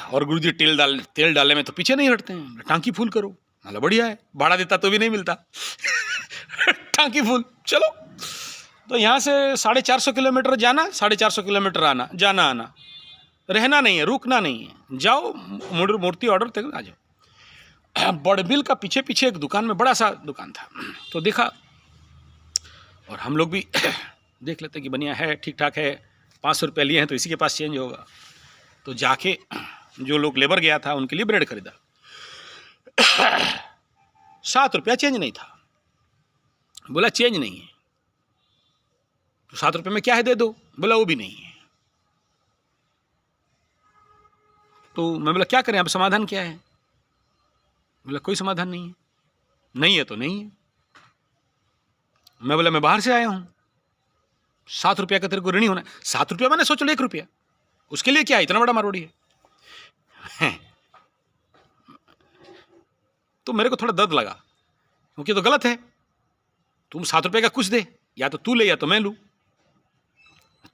और गुरुजी तेल डालने में तो पीछे नहीं हटते हैं। टांकी फुल करो, मतलब बढ़िया है, भाड़ा देता तो भी नहीं मिलता। टांकी फुल, चलो। तो यहाँ से 450 किलोमीटर जाना, 450 किलोमीटर आना, जाना आना, रहना नहीं है, रुकना नहीं है, जाओ मूर्ति ऑर्डर तक आ जाओ। बड़बिल का पीछे पीछे एक दुकान में, बड़ा सा दुकान था, तो देखा, और हम लोग भी देख लेते कि बढ़िया है, ठीक ठाक है, 500 रुपये लिए हैं तो इसी के पास चेंज होगा। तो जाके जो लोग लेबर गया था उनके लिए ब्रेड खरीदा। 7 रुपया चेंज नहीं था। बोला चेंज नहीं है। तो 7 रुपये में क्या है, दे दो। बोला वो भी नहीं है। तो मैं बोला क्या करें, अब समाधान क्या है? बोला कोई समाधान नहीं है। नहीं है तो नहीं है। मैं बोला मैं बाहर से आया हूं, 7 रुपया का तेरे को ऋणी होना। 7 रुपया मैंने सोच लो 1 रुपया, उसके लिए क्या इतना बड़ा मारवाड़ी है? तो मेरे को थोड़ा दर्द लगा, क्योंकि तो गलत है। तुम 7 रुपये का कुछ दे, या तो तू ले या तो मैं लूं।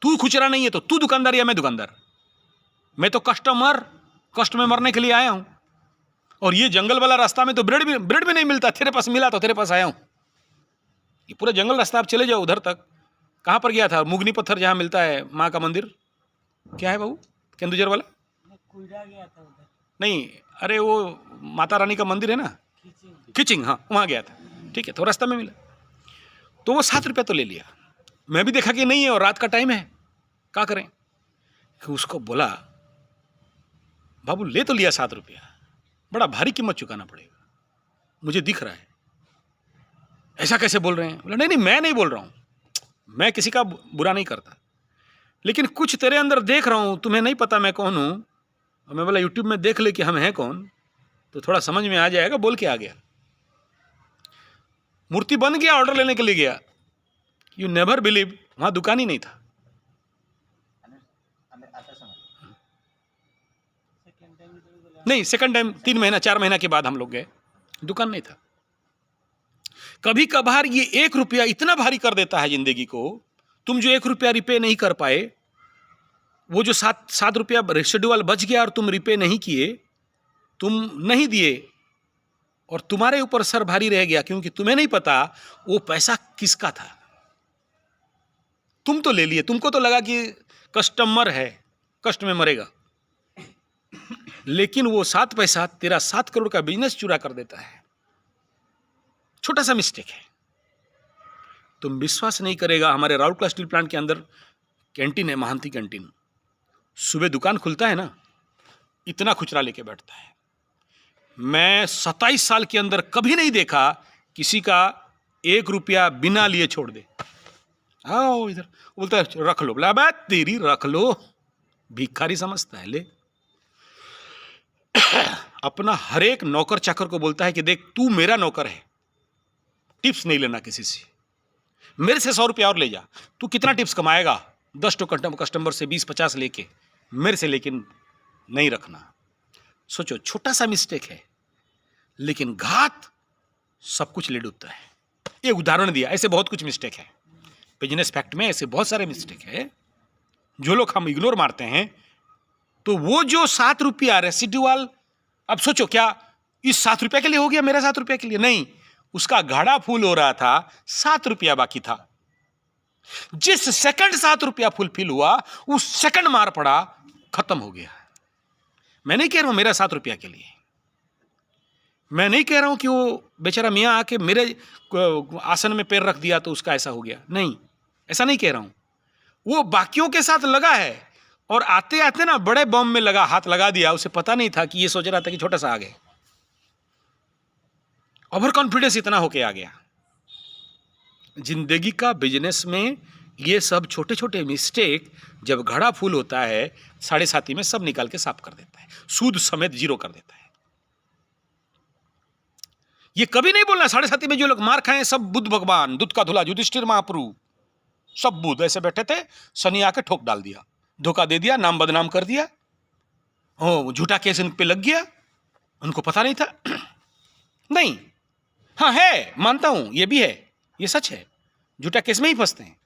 तू खुचरा नहीं है तो तू दुकानदार या मैं दुकानदार। मैं तो कस्टमर, कष्ट में मरने के लिए आया हूं। और ये जंगल वाला रास्ता में तो ब्रेड भी नहीं मिलता। तेरे पास मिला तो तेरे पास आया हूं। ये पूरा जंगल रास्ता, आप चले जाओ उधर तक। कहां पर गया था? मुगनी पत्थर जहां मिलता है माँ का मंदिर, क्या है बाबू, केंदुझर वाला? कुइरा गया था उधर। नहीं, अरे वो माता रानी का मंदिर है ना, खिचिंग, हाँ वहाँ गया था, ठीक है, तो रास्ता में मिला, तो वो 7 रुपया तो ले लिया। मैं भी देखा कि नहीं है और रात का टाइम है, क्या करें, कि उसको बोला बाबू ले तो लिया 7 रुपया, बड़ा भारी कीमत चुकाना पड़ेगा, मुझे दिख रहा है, ऐसा कैसे बोल रहे हैं? बोला नहीं नहीं मैं नहीं बोल रहा हूँ, मैं किसी का बुरा नहीं करता, लेकिन कुछ तेरे अंदर देख रहा हूँ, तुम्हें नहीं पता मैं कौन हूँ। और मैं बोला यूट्यूब में देख ले कि हम हैं कौन, तो थोड़ा समझ में आ जाएगा, बोल के आ गया। मूर्ति बन गया, ऑर्डर लेने के लिए गया, यू नेवर बिलीव, वहाँ दुकान ही नहीं था। सेकंड टाइम इधर बोला नहीं, सेकंड टाइम 3 महीना 4 महीना के बाद हम लोग गए, दुकान नहीं था। कभी कभार ये 1 रुपया इतना भारी कर देता है जिंदगी को, तुम जो 1 रुपया रिपे नहीं कर पाए, वो जो 7 रुपया रेसिडुअल बच गया और तुम रिपे नहीं किए, तुम नहीं दिए, और तुम्हारे ऊपर सर भारी रह गया, क्योंकि तुम्हें नहीं पता वो पैसा किसका था। तुम तो ले लिए, तुमको तो लगा कि कस्टमर है, कष्ट में मरेगा, लेकिन वो 7 पैसा तेरा 7 करोड़ का बिजनेस चुरा कर देता है। छोटा सा मिस्टेक है। तुम विश्वास नहीं करेगा, हमारे राउरकेला स्टील प्लांट के अंदर कैंटीन है, महांती कैंटीन, सुबह दुकान खुलता है ना, इतना खुचरा लेके बैठता है। मैं 27 साल के अंदर कभी नहीं देखा किसी का 1 रुपया बिना लिए छोड़ दे। आओ इधर, बोलता है रख लो, बोला बात तेरी रख लो, भिखारी समझता है, ले। अपना हर एक नौकर चाकर को बोलता है कि देख तू मेरा नौकर है, टिप्स नहीं लेना किसी से, मेरे से 100 रुपया और ले जा, तू कितना टिप्स कमाएगा 10 टो कस्टमर से 20-50 लेके, मेरे से लेकिन नहीं रखना। सोचो, छोटा सा मिस्टेक है, लेकिन घात सब कुछ ले डूबता है। ये उदाहरण दिया, ऐसे बहुत कुछ मिस्टेक है बिजनेस फैक्ट में, ऐसे बहुत सारे मिस्टेक है जो लोग हम इग्नोर मारते हैं। तो वो जो 7 रुपया रेसिडुअल, अब सोचो क्या इस 7 रुपया के लिए हो गया, मेरा 7 रुपया के लिए नहीं, उसका घड़ा फूल हो रहा था, 7 रुपया बाकी था। जिस सेकंड 7 रुपया फुलफिल हुआ, उस सेकंड मार पड़ा, खत्म हो गया। मैं नहीं कह रहा हूं मेरा 7 रुपया के लिए, मैं नहीं कह रहा हूं कि वो बेचारा मियाँ आके मेरे आसन में पैर रख दिया तो उसका ऐसा हो गया, नहीं, ऐसा नहीं कह रहा हूं। वो बाकियों के साथ लगा है और आते आते ना बड़े बम में लगा, हाथ लगा दिया, उसे पता नहीं था कि ये सोच रहा था कि छोटा सा आ गया, ओवर कॉन्फिडेंस इतना होके आ गया। जिंदगी का बिजनेस में ये सब छोटे छोटे मिस्टेक जब घड़ा फूल होता है, 7.5 में सब निकाल के साफ कर देता है, सूद समेत 0 कर देता है। ये कभी नहीं बोलना 7.5 में जो लोग मार खाए सब बुद्ध भगवान, दूध का धुला युधिष्ठिर महाप्रभु, सब बुद्ध ऐसे बैठे थे, शनि आके ठोक डाल दिया, धोखा दे दिया, नाम बदनाम कर दिया, ओ झूठा केस इन पे लग गया, उनको पता नहीं था। नहीं, हाँ है, मानता हूं, ये भी है, ये सच है, झूठा केस में ही फंसते हैं,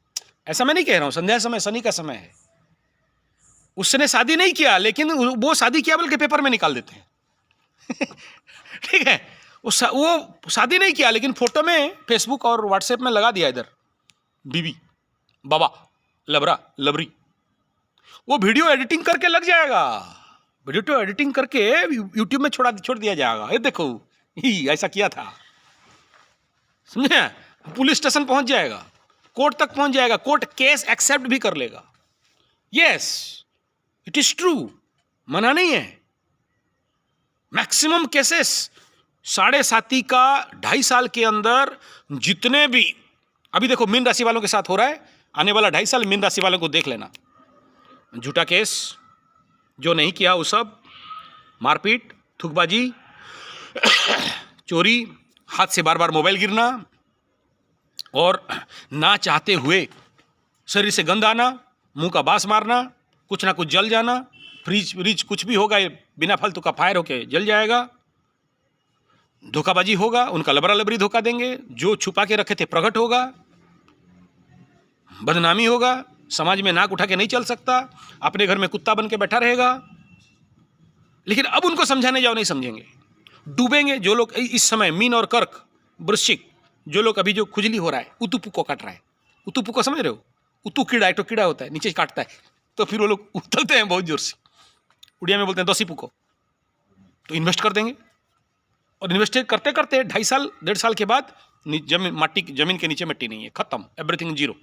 ऐसा मैं नहीं कह रहा हूं। संध्या समय शनि का समय है, उसने शादी नहीं किया, लेकिन वो शादी किया बोल के पेपर में निकाल देते हैं। ठीक है, वो शादी नहीं किया, लेकिन फोटो में फेसबुक और व्हाट्सएप में लगा दिया, इधर बीबी बाबा लबरा लबरी, वो वीडियो एडिटिंग करके लग जाएगा, वीडियो एडिटिंग करके यूट्यूब में छोड़ दिया जाएगा, ये देखो ही ऐसा किया था, समझे? पुलिस स्टेशन पहुंच जाएगा, कोर्ट तक पहुंच जाएगा, कोर्ट केस एक्सेप्ट भी कर लेगा। यस, इट इज ट्रू, मना नहीं है। मैक्सिमम केसेस 7.5 का 2.5 साल के अंदर जितने भी, अभी देखो मीन राशि वालों के साथ हो रहा है, आने वाला 2.5 साल मीन राशि वालों को देख लेना, झूठा केस जो नहीं किया वो सब, मारपीट, थूकबाजी, चोरी, हाथ से बार बार मोबाइल गिरना, और ना चाहते हुए शरीर से गंध आना, मुंह का बास मारना, कुछ ना कुछ जल जाना, फ्रिज कुछ भी होगा ये बिना फालतू का फायर होके जल जाएगा, धोखाबाजी होगा, उनका लबरा लबरी धोखा देंगे, जो छुपा के रखे थे प्रकट होगा, बदनामी होगा, समाज में नाक उठा के नहीं चल सकता, अपने घर में कुत्ता बन के बैठा रहेगा। लेकिन अब उनको समझाने जाओ नहीं समझेंगे, डूबेंगे। जो लोग इस समय मीन और कर्क वृश्चिक, जो लोग अभी जो खुजली हो रहा है, उतुपुको काट रहा है, उतुपुको समझ रहे हो, उतु कीड़ा, एक तो कीड़ा होता है नीचे काटता है, तो फिर वो लोग उतलते हैं बहुत जोर से, उड़िया में बोलते हैं दोसी पुको, तो इन्वेस्ट कर देंगे, और इन्वेस्ट करते करते 2.5 साल 1.5 साल के बाद जमीन के नीचे मिट्टी नहीं है, खत्म, एवरीथिंग जीरो।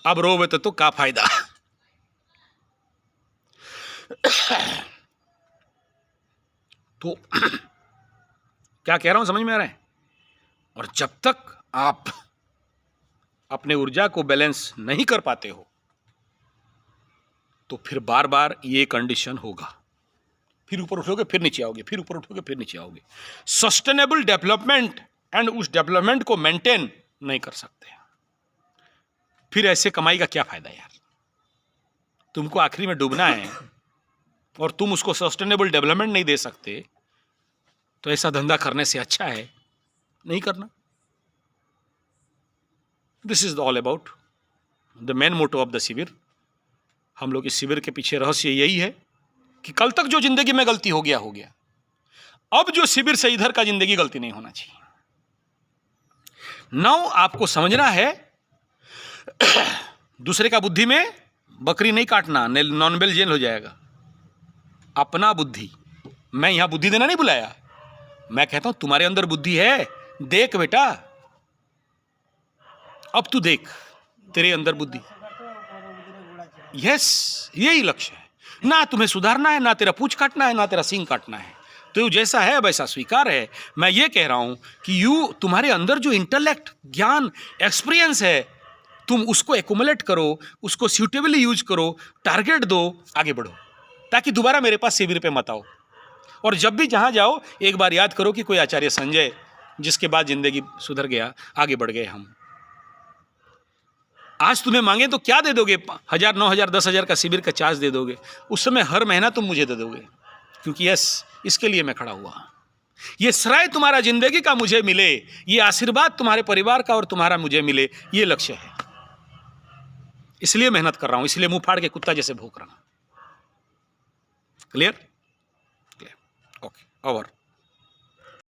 अब रोवे तो क्या फायदा। तो क्या कह रहा हूं समझ में आ रहा है। और जब तक आप अपने ऊर्जा को बैलेंस नहीं कर पाते हो तो फिर बार बार ये कंडीशन होगा, फिर ऊपर उठोगे फिर नीचे आओगे, फिर ऊपर उठोगे फिर नीचे आओगे। सस्टेनेबल डेवलपमेंट एंड उस डेवलपमेंट को मेंटेन नहीं कर सकते, फिर ऐसे कमाई का क्या फायदा यार। तुमको आखिरी में डूबना है और तुम उसको सस्टेनेबल डेवलपमेंट नहीं दे सकते, तो ऐसा धंधा करने से अच्छा है नहीं करना। This is all about the main motto of the शिविर। हम लोग इस शिविर के पीछे रहस्य यही है कि कल तक जो जिंदगी में गलती हो गया, अब जो शिविर से इधर का जिंदगी गलती नहीं होना चाहिए। नाउ आपको समझना है दूसरे का बुद्धि में बकरी नहीं काटना, नॉन वेल जेल हो जाएगा। अपना बुद्धि, मैं यहां बुद्धि देना नहीं बुलाया, मैं कहता हूं तुम्हारे अंदर बुद्धि है, देख बेटा, अब तू देख तेरे अंदर बुद्धि। यस, यही लक्ष्य है। ना तुम्हें सुधारना है, ना तेरा पूंछ काटना है, ना तेरा सींग काटना है। तो जैसा है वैसा स्वीकार है। मैं ये कह रहा हूं कि तुम्हारे अंदर जो इंटेलेक्ट, ज्ञान, एक्सपीरियंस है, तुम उसको एक्युमुलेट करो, उसको सूटेबली यूज करो, टारगेट दो, आगे बढ़ो, ताकि दोबारा मेरे पास शिविर पे मत आओ। और जब भी जहां जाओ एक बार याद करो कि कोई आचार्य संजय, जिसके बाद जिंदगी सुधर गया, आगे बढ़ गए हम। आज तुम्हें मांगे तो क्या दे दोगे? 1000, 9000, 10,000 का शिविर का चार्ज दे दोगे। उस समय हर महीना तुम मुझे दे दोगे, क्योंकि यस, इसके लिए मैं खड़ा हुआ। ये श्रेय तुम्हारा जिंदगी का मुझे मिले, ये आशीर्वाद तुम्हारे परिवार का और तुम्हारा मुझे मिले, ये लक्ष्य है। इसलिए मेहनत कर रहा हूं, इसलिए मुंह फाड़ के कुत्ता जैसे भौंक रहा हूं। क्लियर? Clear, okay, over.